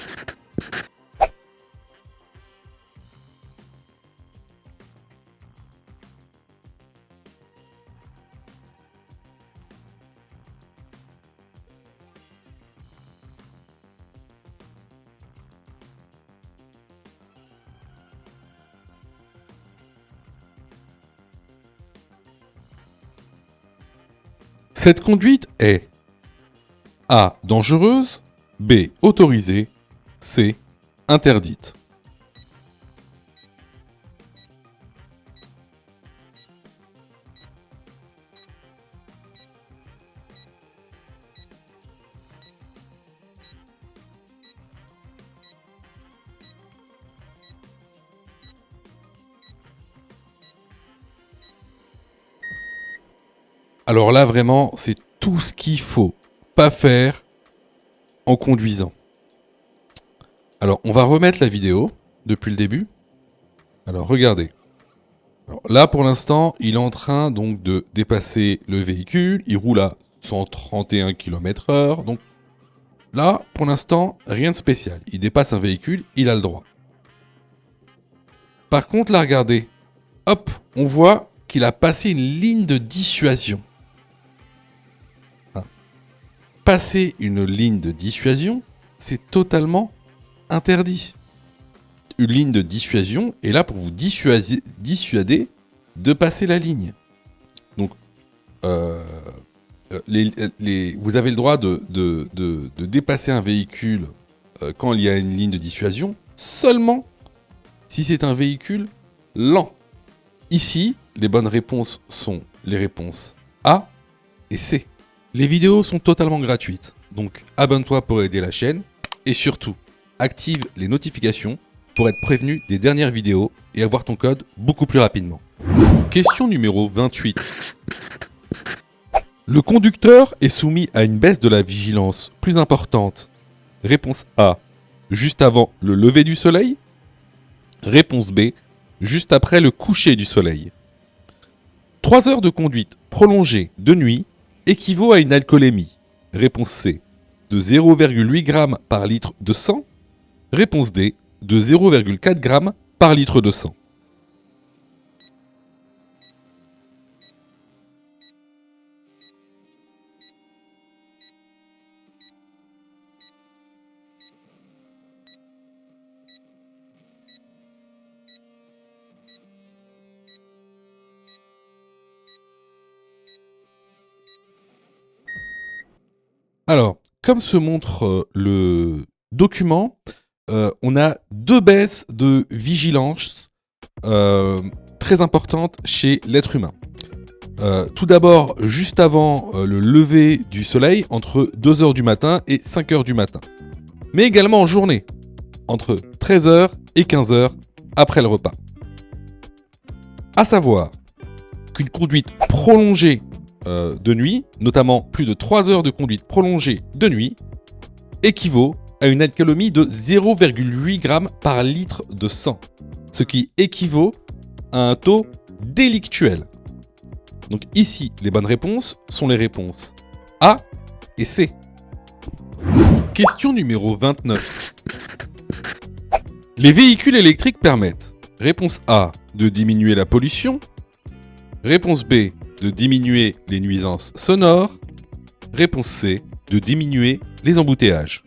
Cette conduite est A. Dangereuse, B. Autorisée, C. Interdite. Alors là, vraiment, c'est tout ce qu'il faut pas faire en conduisant. Alors, on va remettre la vidéo depuis le début. Alors, regardez. Alors, là, pour l'instant, il est en train donc de dépasser le véhicule. Il roule à 131 km/h. Donc là, pour l'instant, rien de spécial. Il dépasse un véhicule, il a le droit. Par contre, là, regardez. Hop, on voit qu'il a passé une ligne de dissuasion. Passer une ligne de dissuasion, c'est totalement interdit. Une ligne de dissuasion est là pour vous dissuader de passer la ligne. Donc, vous avez le droit de dépasser un véhicule quand il y a une ligne de dissuasion, seulement si c'est un véhicule lent. Ici, les bonnes réponses sont les réponses A et C. Les vidéos sont totalement gratuites, donc abonne-toi pour aider la chaîne et surtout, active les notifications pour être prévenu des dernières vidéos et avoir ton code beaucoup plus rapidement. Question numéro 28. Le conducteur est soumis à une baisse de la vigilance plus importante. Réponse A, juste avant le lever du soleil. Réponse B, juste après le coucher du soleil. 3 heures de conduite prolongée de nuit équivaut à une alcoolémie. Réponse C, de 0,8 g par litre de sang. Réponse D, de 0,4 g par litre de sang. Alors, comme se montre le document, on a 2 baisses de vigilance très importantes chez l'être humain. Tout d'abord, juste avant le lever du soleil, entre 2h du matin et 5h du matin. Mais également en journée, entre 13h et 15h après le repas. À savoir qu'une conduite prolongée de nuit, notamment plus de 3 heures de conduite prolongée de nuit, équivaut à une alcoolémie de 0,8 g par litre de sang, ce qui équivaut à un taux délictuel. Donc ici, les bonnes réponses sont les réponses A et C. Question numéro 29. Les véhicules électriques permettent, réponse A, de diminuer la pollution, réponse B, de diminuer les nuisances sonores, réponse C, de diminuer les embouteillages.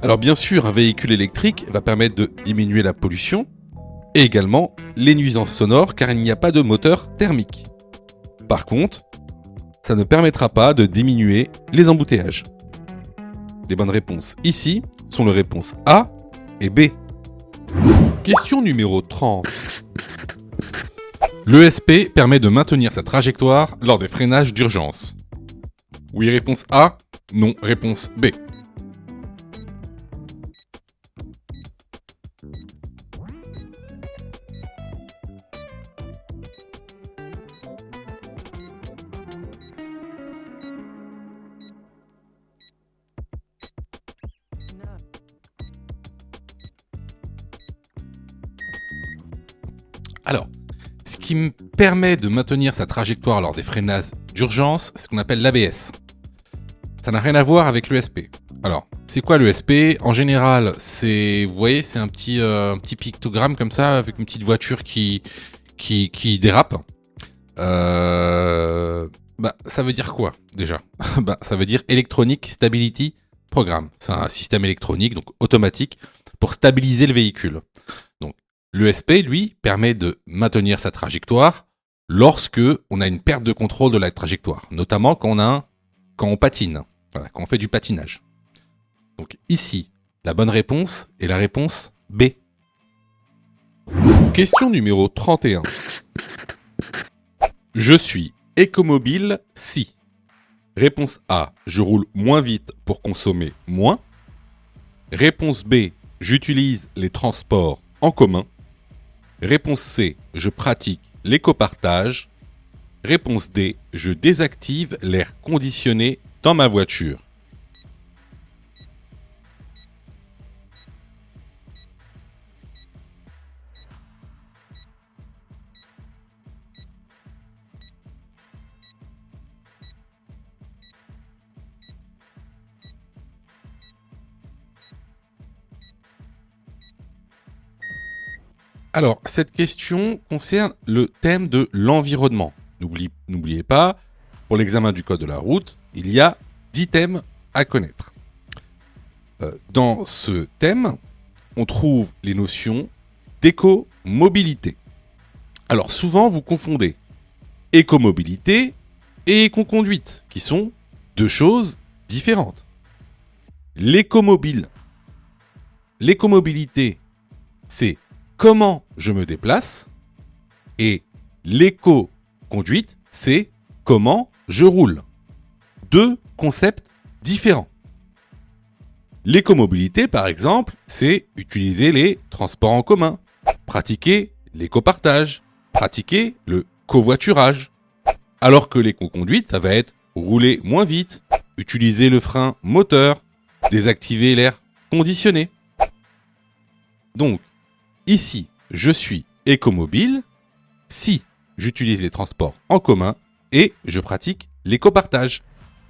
Alors bien sûr, un véhicule électrique va permettre de diminuer la pollution et également les nuisances sonores car il n'y a pas de moteur thermique. Par contre, ça ne permettra pas de diminuer les embouteillages. Les bonnes réponses ici sont les réponses A et B. Question numéro 30. L'ESP permet de maintenir sa trajectoire lors des freinages d'urgence. Oui, réponse A. Non, réponse B. Alors, ce qui me permet de maintenir sa trajectoire lors des freinages d'urgence, c'est ce qu'on appelle l'ABS. Ça n'a rien à voir avec l'ESP. Alors, c'est quoi l'ESP ? En général, vous voyez, c'est un petit pictogramme comme ça, avec une petite voiture qui dérape. Ça veut dire quoi, déjà ? Ça veut dire Electronic Stability Program. C'est un système électronique, donc automatique, pour stabiliser le véhicule. Donc, l'ESP, lui, permet de maintenir sa trajectoire lorsque on a une perte de contrôle de la trajectoire, notamment quand on patine, quand on fait du patinage. Donc ici, la bonne réponse est la réponse B. Question numéro 31. Je suis écomobile si. Réponse A, je roule moins vite pour consommer moins. Réponse B, j'utilise les transports en commun. Réponse C, je pratique l'écopartage. Réponse D, je désactive l'air conditionné dans ma voiture. Alors, cette question concerne le thème de l'environnement. N'oubliez pas, pour l'examen du code de la route, il y a 10 thèmes à connaître. Dans ce thème, on trouve les notions d'écomobilité. Alors, souvent, vous confondez écomobilité et écoconduite, qui sont deux choses différentes. L'écomobilité, c'est comment je me déplace, et l'éco-conduite, c'est comment je roule. Deux concepts différents. L'écomobilité, par exemple, c'est utiliser les transports en commun, pratiquer l'écopartage, pratiquer le covoiturage. Alors que l'éco-conduite, ça va être rouler moins vite, utiliser le frein moteur, désactiver l'air conditionné. Donc, ici, je suis écomobile si j'utilise les transports en commun et je pratique l'écopartage.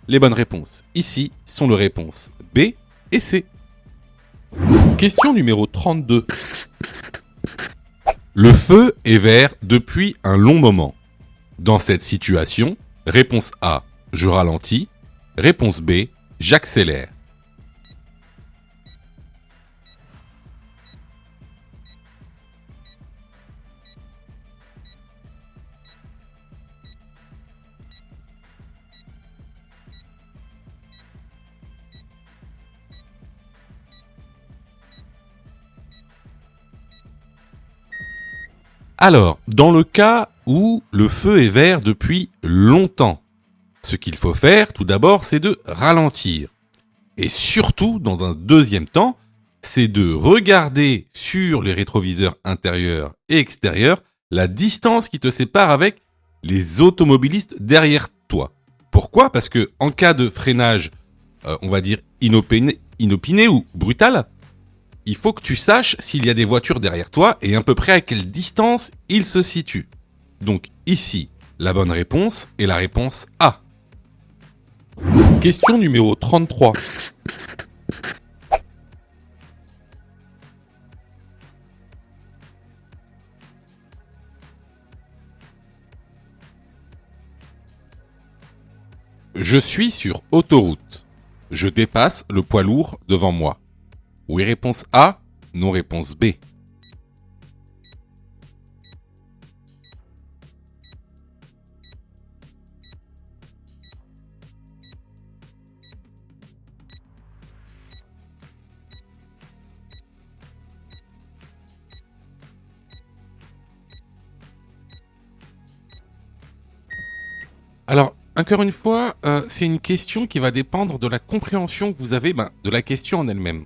Les bonnes réponses ici sont les réponses B et C. Question numéro 32. Le feu est vert depuis un long moment. Dans cette situation, réponse A, je ralentis. Réponse B, j'accélère. Alors, dans le cas où le feu est vert depuis longtemps, ce qu'il faut faire tout d'abord, c'est de ralentir. Et surtout, dans un deuxième temps, c'est de regarder sur les rétroviseurs intérieurs et extérieurs la distance qui te sépare avec les automobilistes derrière toi. Pourquoi ? Parce que en cas de freinage, on va dire inopiné ou brutal, il faut que tu saches s'il y a des voitures derrière toi et à peu près à quelle distance ils se situent. Donc ici, la bonne réponse est la réponse A. Question numéro 33. Je suis sur autoroute. Je dépasse le poids lourd devant moi. Oui, réponse A. Non, réponse B. Alors, encore une fois, c'est une question qui va dépendre de la compréhension que vous avez de la question en elle-même.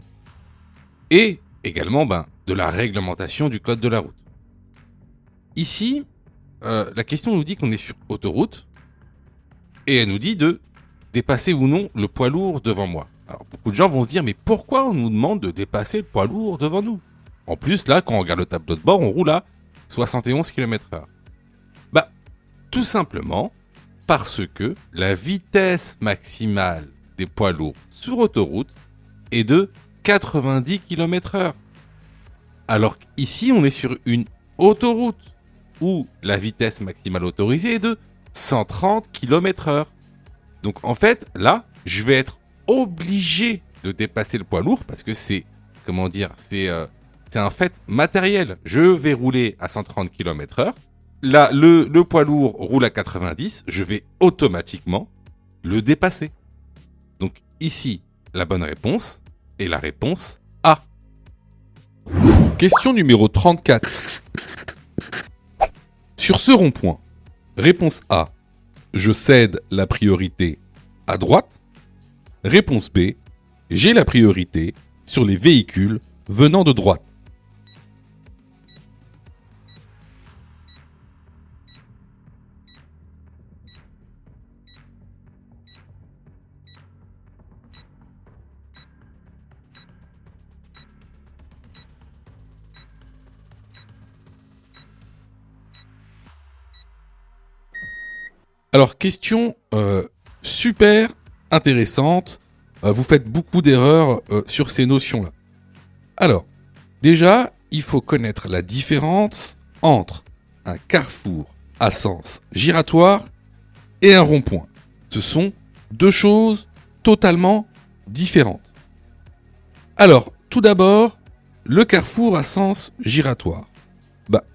Et également de la réglementation du code de la route. Ici, la question nous dit qu'on est sur autoroute et elle nous dit de dépasser ou non le poids lourd devant moi. Alors, beaucoup de gens vont se dire, mais pourquoi on nous demande de dépasser le poids lourd devant nous? En plus, là, quand on regarde le tableau de bord, on roule à 71 km/h. Tout simplement parce que la vitesse maximale des poids lourds sur autoroute est de 90 km/h. Alors qu'ici, on est sur une autoroute où la vitesse maximale autorisée est de 130 km/h. Donc en fait, là, je vais être obligé de dépasser le poids lourd parce que c'est un fait matériel. Je vais rouler à 130 km/h. Là, le poids lourd roule à 90, je vais automatiquement le dépasser. Donc ici, la bonne réponse est la réponse A. Question numéro 34. Sur ce rond-point, réponse A, je cède la priorité à droite. Réponse B, j'ai la priorité sur les véhicules venant de droite. Alors, question super intéressante. Vous faites beaucoup d'erreurs sur ces notions-là. Alors, déjà, il faut connaître la différence entre un carrefour à sens giratoire et un rond-point. Ce sont deux choses totalement différentes. Alors, tout d'abord, le carrefour à sens giratoire.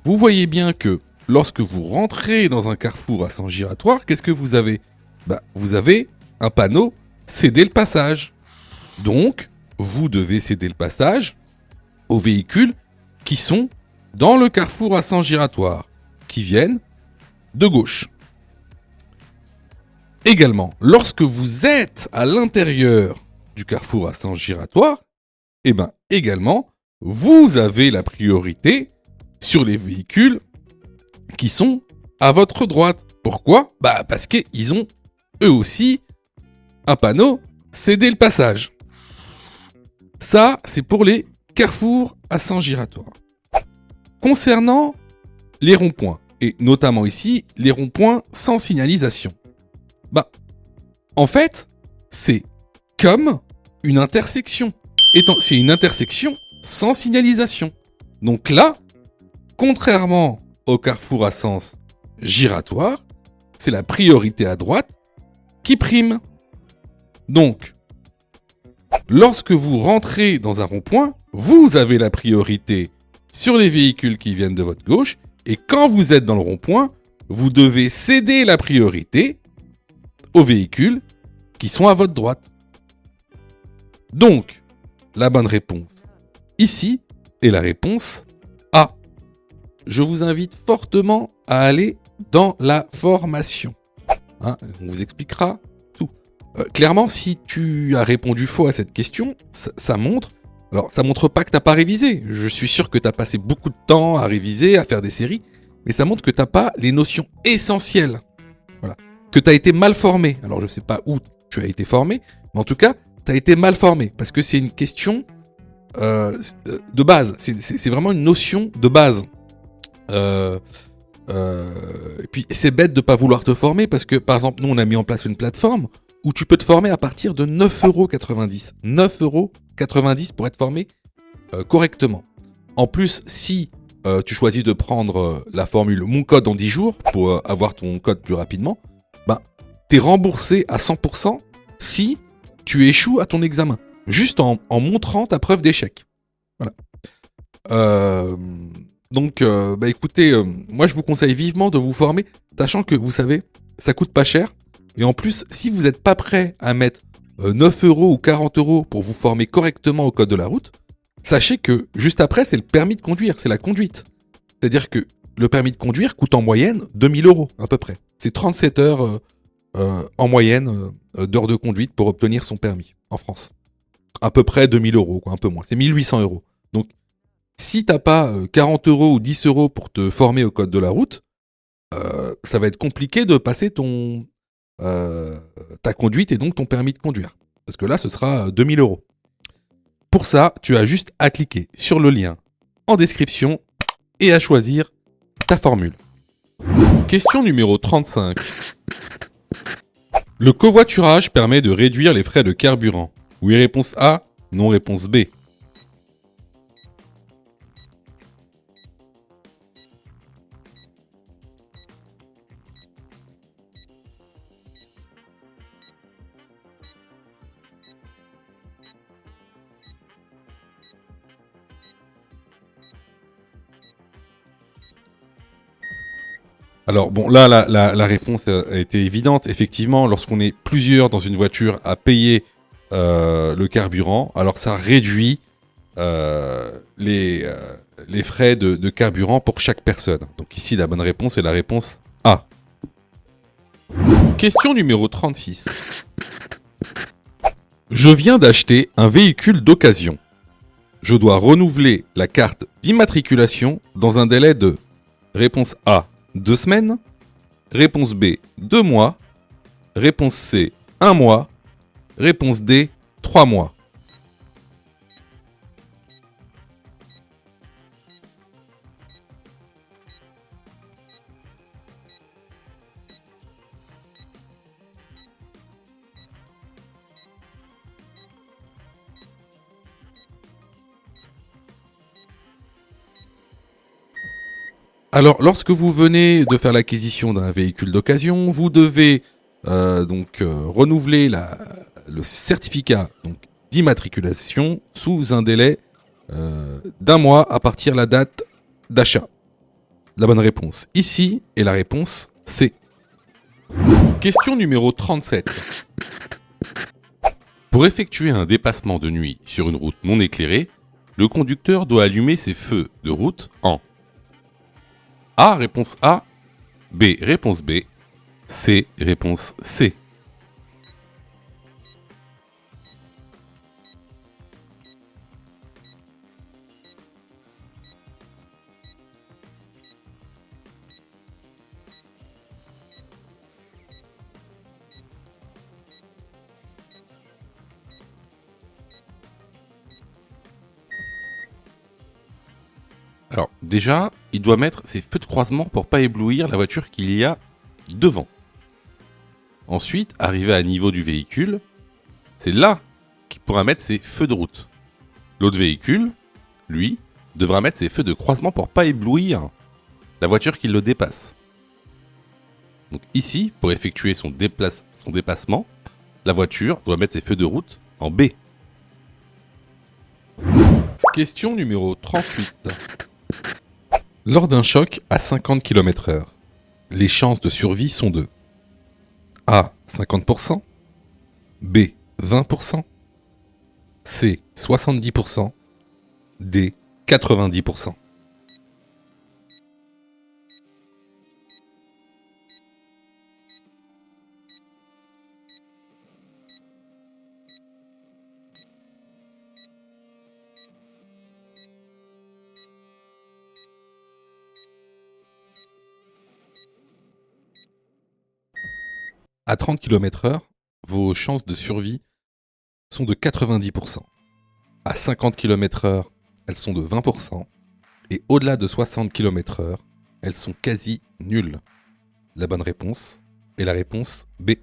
Vous voyez bien que lorsque vous rentrez dans un carrefour à sens giratoire, qu'est-ce que vous avez? Vous avez un panneau « Céder le passage ». Donc, vous devez céder le passage aux véhicules qui sont dans le carrefour à sens giratoire, qui viennent de gauche. Également, lorsque vous êtes à l'intérieur du carrefour à sens giratoire, également, vous avez la priorité sur les véhicules qui sont à votre droite. Pourquoi? Parce qu'ils ont eux aussi un panneau « Céder le passage ». Ça, c'est pour les carrefours à sens giratoire. Concernant les ronds-points, et notamment ici, les ronds-points sans signalisation. En fait, c'est comme une intersection. C'est une intersection sans signalisation. Donc là, contrairement au carrefour à sens giratoire, c'est la priorité à droite qui prime. Donc, lorsque vous rentrez dans un rond-point, vous avez la priorité sur les véhicules qui viennent de votre gauche, et quand vous êtes dans le rond-point, vous devez céder la priorité aux véhicules qui sont à votre droite. Donc, la bonne réponse ici est la réponse A. Je vous invite fortement à aller dans la formation. On vous expliquera tout. Clairement, si tu as répondu faux à cette question, ça montre... Alors, ça montre pas que t'as pas révisé. Je suis sûr que t'as passé beaucoup de temps à réviser, à faire des séries, mais ça montre que t'as pas les notions essentielles. Voilà. Que t'as été mal formé. Alors, je sais pas où tu as été formé, mais en tout cas, t'as été mal formé, parce que c'est une question de base. C'est vraiment une notion de base. Et puis, c'est bête de pas vouloir te former, parce que, par exemple, nous, on a mis en place une plateforme où tu peux te former à partir de 9,90 €. 9,90 € pour être formé correctement. En plus, si tu choisis de prendre la formule Mon code en 10 jours pour avoir ton code plus rapidement, t'es remboursé à 100% si tu échoues à ton examen. juste en montrant ta preuve d'échec. Voilà. Donc, écoutez, moi je vous conseille vivement de vous former, sachant que vous savez, ça coûte pas cher. Et en plus, si vous n'êtes pas prêt à mettre 9 euros ou 40 euros pour vous former correctement au code de la route, sachez que juste après, c'est le permis de conduire, c'est la conduite. C'est-à-dire que le permis de conduire coûte en moyenne 2000 euros à peu près. C'est 37 heures en moyenne d'heures de conduite pour obtenir son permis en France. À peu près 2000 euros, quoi, un peu moins. C'est 1800 euros. Donc, si t'as pas 40 euros ou 10 euros pour te former au code de la route, ça va être compliqué de passer ta conduite et donc ton permis de conduire. Parce que là, ce sera 2000 euros. Pour ça, tu as juste à cliquer sur le lien en description et à choisir ta formule. Question numéro 35. Le covoiturage permet de réduire les frais de carburant. Oui, réponse A, non, réponse B. Alors bon, là, la réponse a été évidente. Effectivement, lorsqu'on est plusieurs dans une voiture à payer le carburant, alors ça réduit les frais de carburant pour chaque personne. Donc ici, la bonne réponse est la réponse A. Question numéro 36. Je viens d'acheter un véhicule d'occasion. Je dois renouveler la carte d'immatriculation dans un délai de réponse A, 2 semaines, réponse B, 2 mois, réponse C, 1 mois, réponse D, 3 mois. Alors, lorsque vous venez de faire l'acquisition d'un véhicule d'occasion, vous devez renouveler le certificat d'immatriculation sous un délai d'1 mois à partir de la date d'achat. La bonne réponse ici est la réponse C. Question numéro 37. Pour effectuer un dépassement de nuit sur une route non éclairée, le conducteur doit allumer ses feux de route en A, réponse A, B, réponse B, C, réponse C. Alors, déjà, il doit mettre ses feux de croisement pour pas éblouir la voiture qu'il y a devant. Ensuite, arrivé à niveau du véhicule, c'est là qu'il pourra mettre ses feux de route. L'autre véhicule, lui, devra mettre ses feux de croisement pour pas éblouir la voiture qui le dépasse. Donc ici, pour effectuer son dépassement, la voiture doit mettre ses feux de route en B. Question numéro 38. Lors d'un choc à 50 km/h, les chances de survie sont de A, 50%, B, 20%, C, 70%, D, 90%. À 30 km/h, vos chances de survie sont de 90%. À 50 km/h, elles sont de 20%. Et au-delà de 60 km/h, elles sont quasi nulles. La bonne réponse est la réponse B.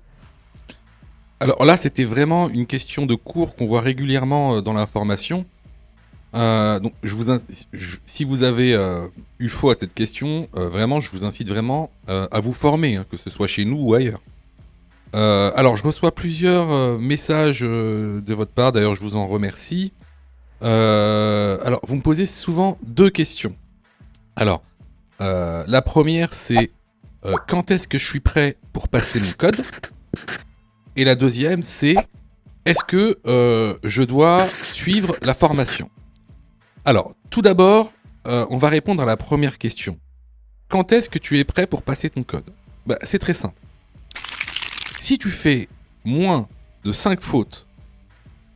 Alors là, c'était vraiment une question de cours qu'on voit régulièrement dans l'information. Donc, si vous avez eu faux à cette question, vraiment, je vous incite vraiment à vous former, hein, que ce soit chez nous ou ailleurs. Alors, je reçois plusieurs messages de votre part. D'ailleurs, je vous en remercie. Alors, vous me posez souvent deux questions. Alors, la première, c'est quand est-ce que je suis prêt pour passer mon code? Et la deuxième, c'est est-ce que je dois suivre la formation? Alors, tout d'abord, on va répondre à la première question. Quand est-ce que tu es prêt pour passer ton code? Bah, c'est très simple. Si tu fais moins de 5 fautes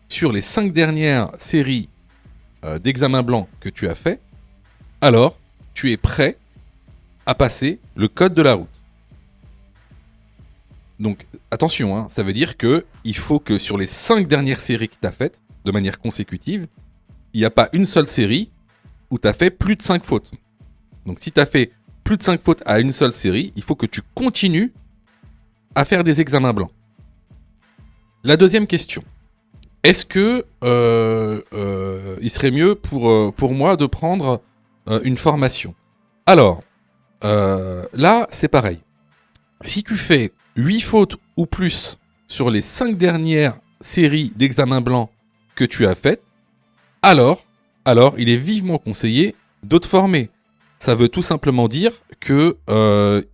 sur les 5 dernières séries d'examens blancs que tu as fait, alors tu es prêt à passer le code de la route. Donc attention, hein, ça veut dire que il faut que sur les 5 dernières séries que tu as faites, de manière consécutive, il n'y a pas une seule série où tu as fait plus de 5 fautes. Donc si tu as fait plus de 5 fautes à une seule série, il faut que tu continues à faire des examens blancs. La deuxième question. Est-ce que il serait mieux pour moi de prendre une formation? Alors, là, c'est pareil. Si tu fais 8 fautes ou plus sur les 5 dernières séries d'examens blancs que tu as faites, alors, il est vivement conseillé de te former. Ça veut tout simplement dire que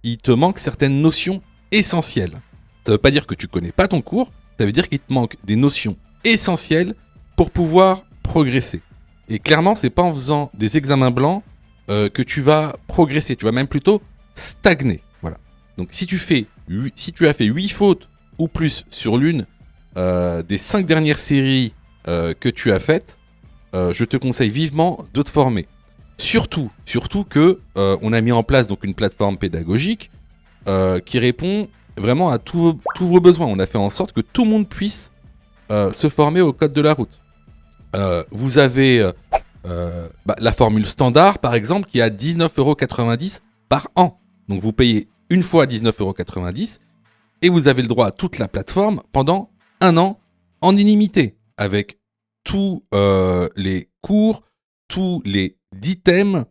il te manque certaines notions essentielles. Ça veut pas dire que tu connais pas ton cours, ça veut dire qu'il te manque des notions essentielles pour pouvoir progresser. Et clairement, c'est pas en faisant des examens blancs que tu vas progresser, tu vas même plutôt stagner. Voilà. Donc si tu as fait 8 fautes ou plus sur l'une des 5 dernières séries que tu as faites, je te conseille vivement de te former. Surtout que on a mis en place donc une plateforme pédagogique qui répond vraiment à tous vos besoins. On a fait en sorte que tout le monde puisse se former au code de la route. Vous avez la formule standard, par exemple, qui est à 19,90 € par an. Donc vous payez une fois 19,90 € et vous avez le droit à toute la plateforme pendant un an en illimité, avec tous les cours, tous les 10 thèmes,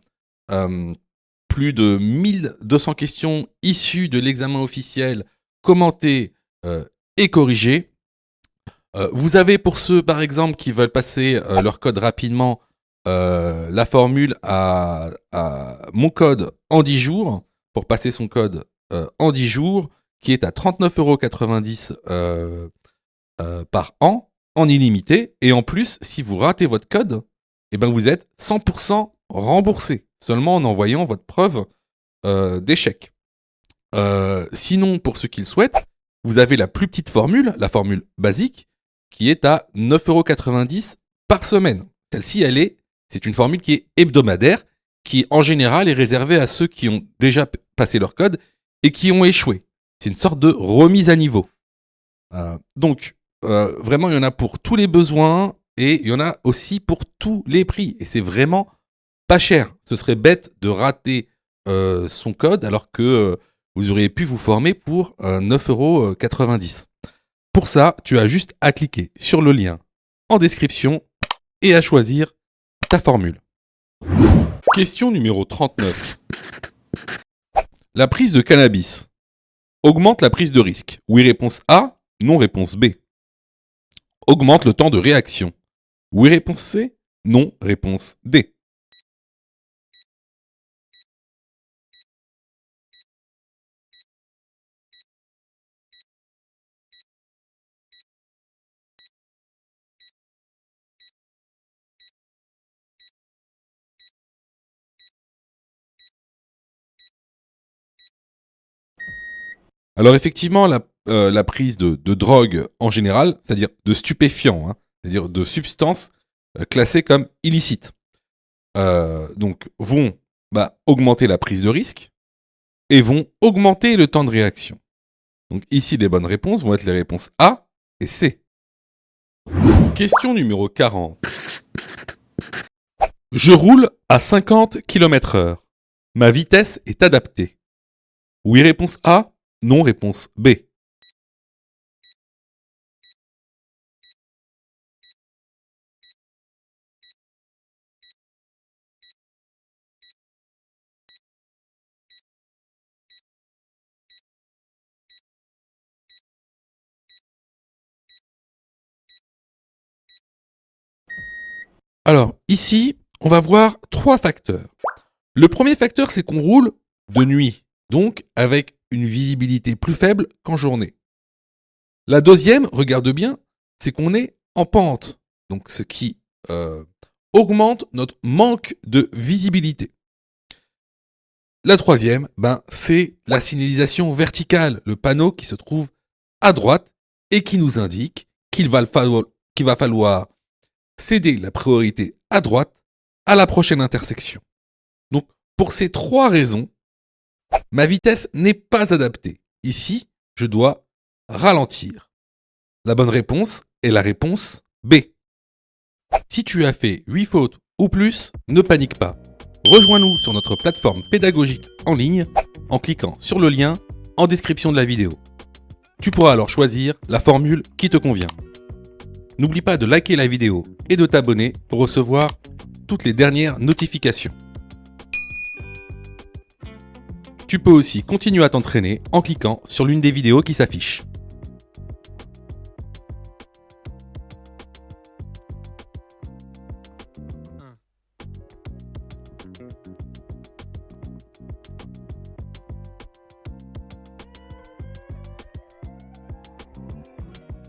plus de 1200 questions issues de l'examen officiel, commentées et corrigées. Vous avez pour ceux, par exemple, qui veulent passer leur code rapidement, la formule à mon code en 10 jours, pour passer son code en 10 jours, qui est à 39,90 € par an, en illimité. Et en plus, si vous ratez votre code, eh ben vous êtes 100% remboursé, seulement en envoyant votre preuve d'échec. Sinon, pour ceux qui le souhaitent, vous avez la plus petite formule, la formule basique, qui est à 9,90 € par semaine. Celle-ci, c'est une formule qui est hebdomadaire, qui en général est réservée à ceux qui ont déjà passé leur code et qui ont échoué. C'est une sorte de remise à niveau. Donc, vraiment, il y en a pour tous les besoins et il y en a aussi pour tous les prix. Et c'est vraiment pas cher. Ce serait bête de rater son code alors que vous auriez pu vous former pour 9,90 €. Pour ça, tu as juste à cliquer sur le lien en description et à choisir ta formule. Question numéro 39. La prise de cannabis augmente la prise de risque. Oui, réponse A. Non, réponse B. Augmente le temps de réaction. Oui, réponse C. Non, réponse D. Alors effectivement, la prise de drogue en général, c'est-à-dire de stupéfiants, hein, c'est-à-dire de substances classées comme illicites, donc vont augmenter la prise de risque et vont augmenter le temps de réaction. Donc ici, les bonnes réponses vont être les réponses A et C. Question numéro 40. Je roule à 50 km/h. Ma vitesse est adaptée. Oui, réponse A. Non, réponse B. Alors, ici, on va voir 3 facteurs. Le premier facteur, c'est qu'on roule de nuit, donc avec une visibilité plus faible qu'en journée. La deuxième, regarde bien, c'est qu'on est en pente, donc ce qui augmente notre manque de visibilité. La troisième, c'est la signalisation verticale, le panneau qui se trouve à droite et qui nous indique qu'il va falloir céder la priorité à droite à la prochaine intersection. Donc, pour ces 3 raisons, ma vitesse n'est pas adaptée. Ici, je dois ralentir. La bonne réponse est la réponse B. Si tu as fait 8 fautes ou plus, ne panique pas. Rejoins-nous sur notre plateforme pédagogique en ligne en cliquant sur le lien en description de la vidéo. Tu pourras alors choisir la formule qui te convient. N'oublie pas de liker la vidéo et de t'abonner pour recevoir toutes les dernières notifications. Tu peux aussi continuer à t'entraîner en cliquant sur l'une des vidéos qui s'affichent.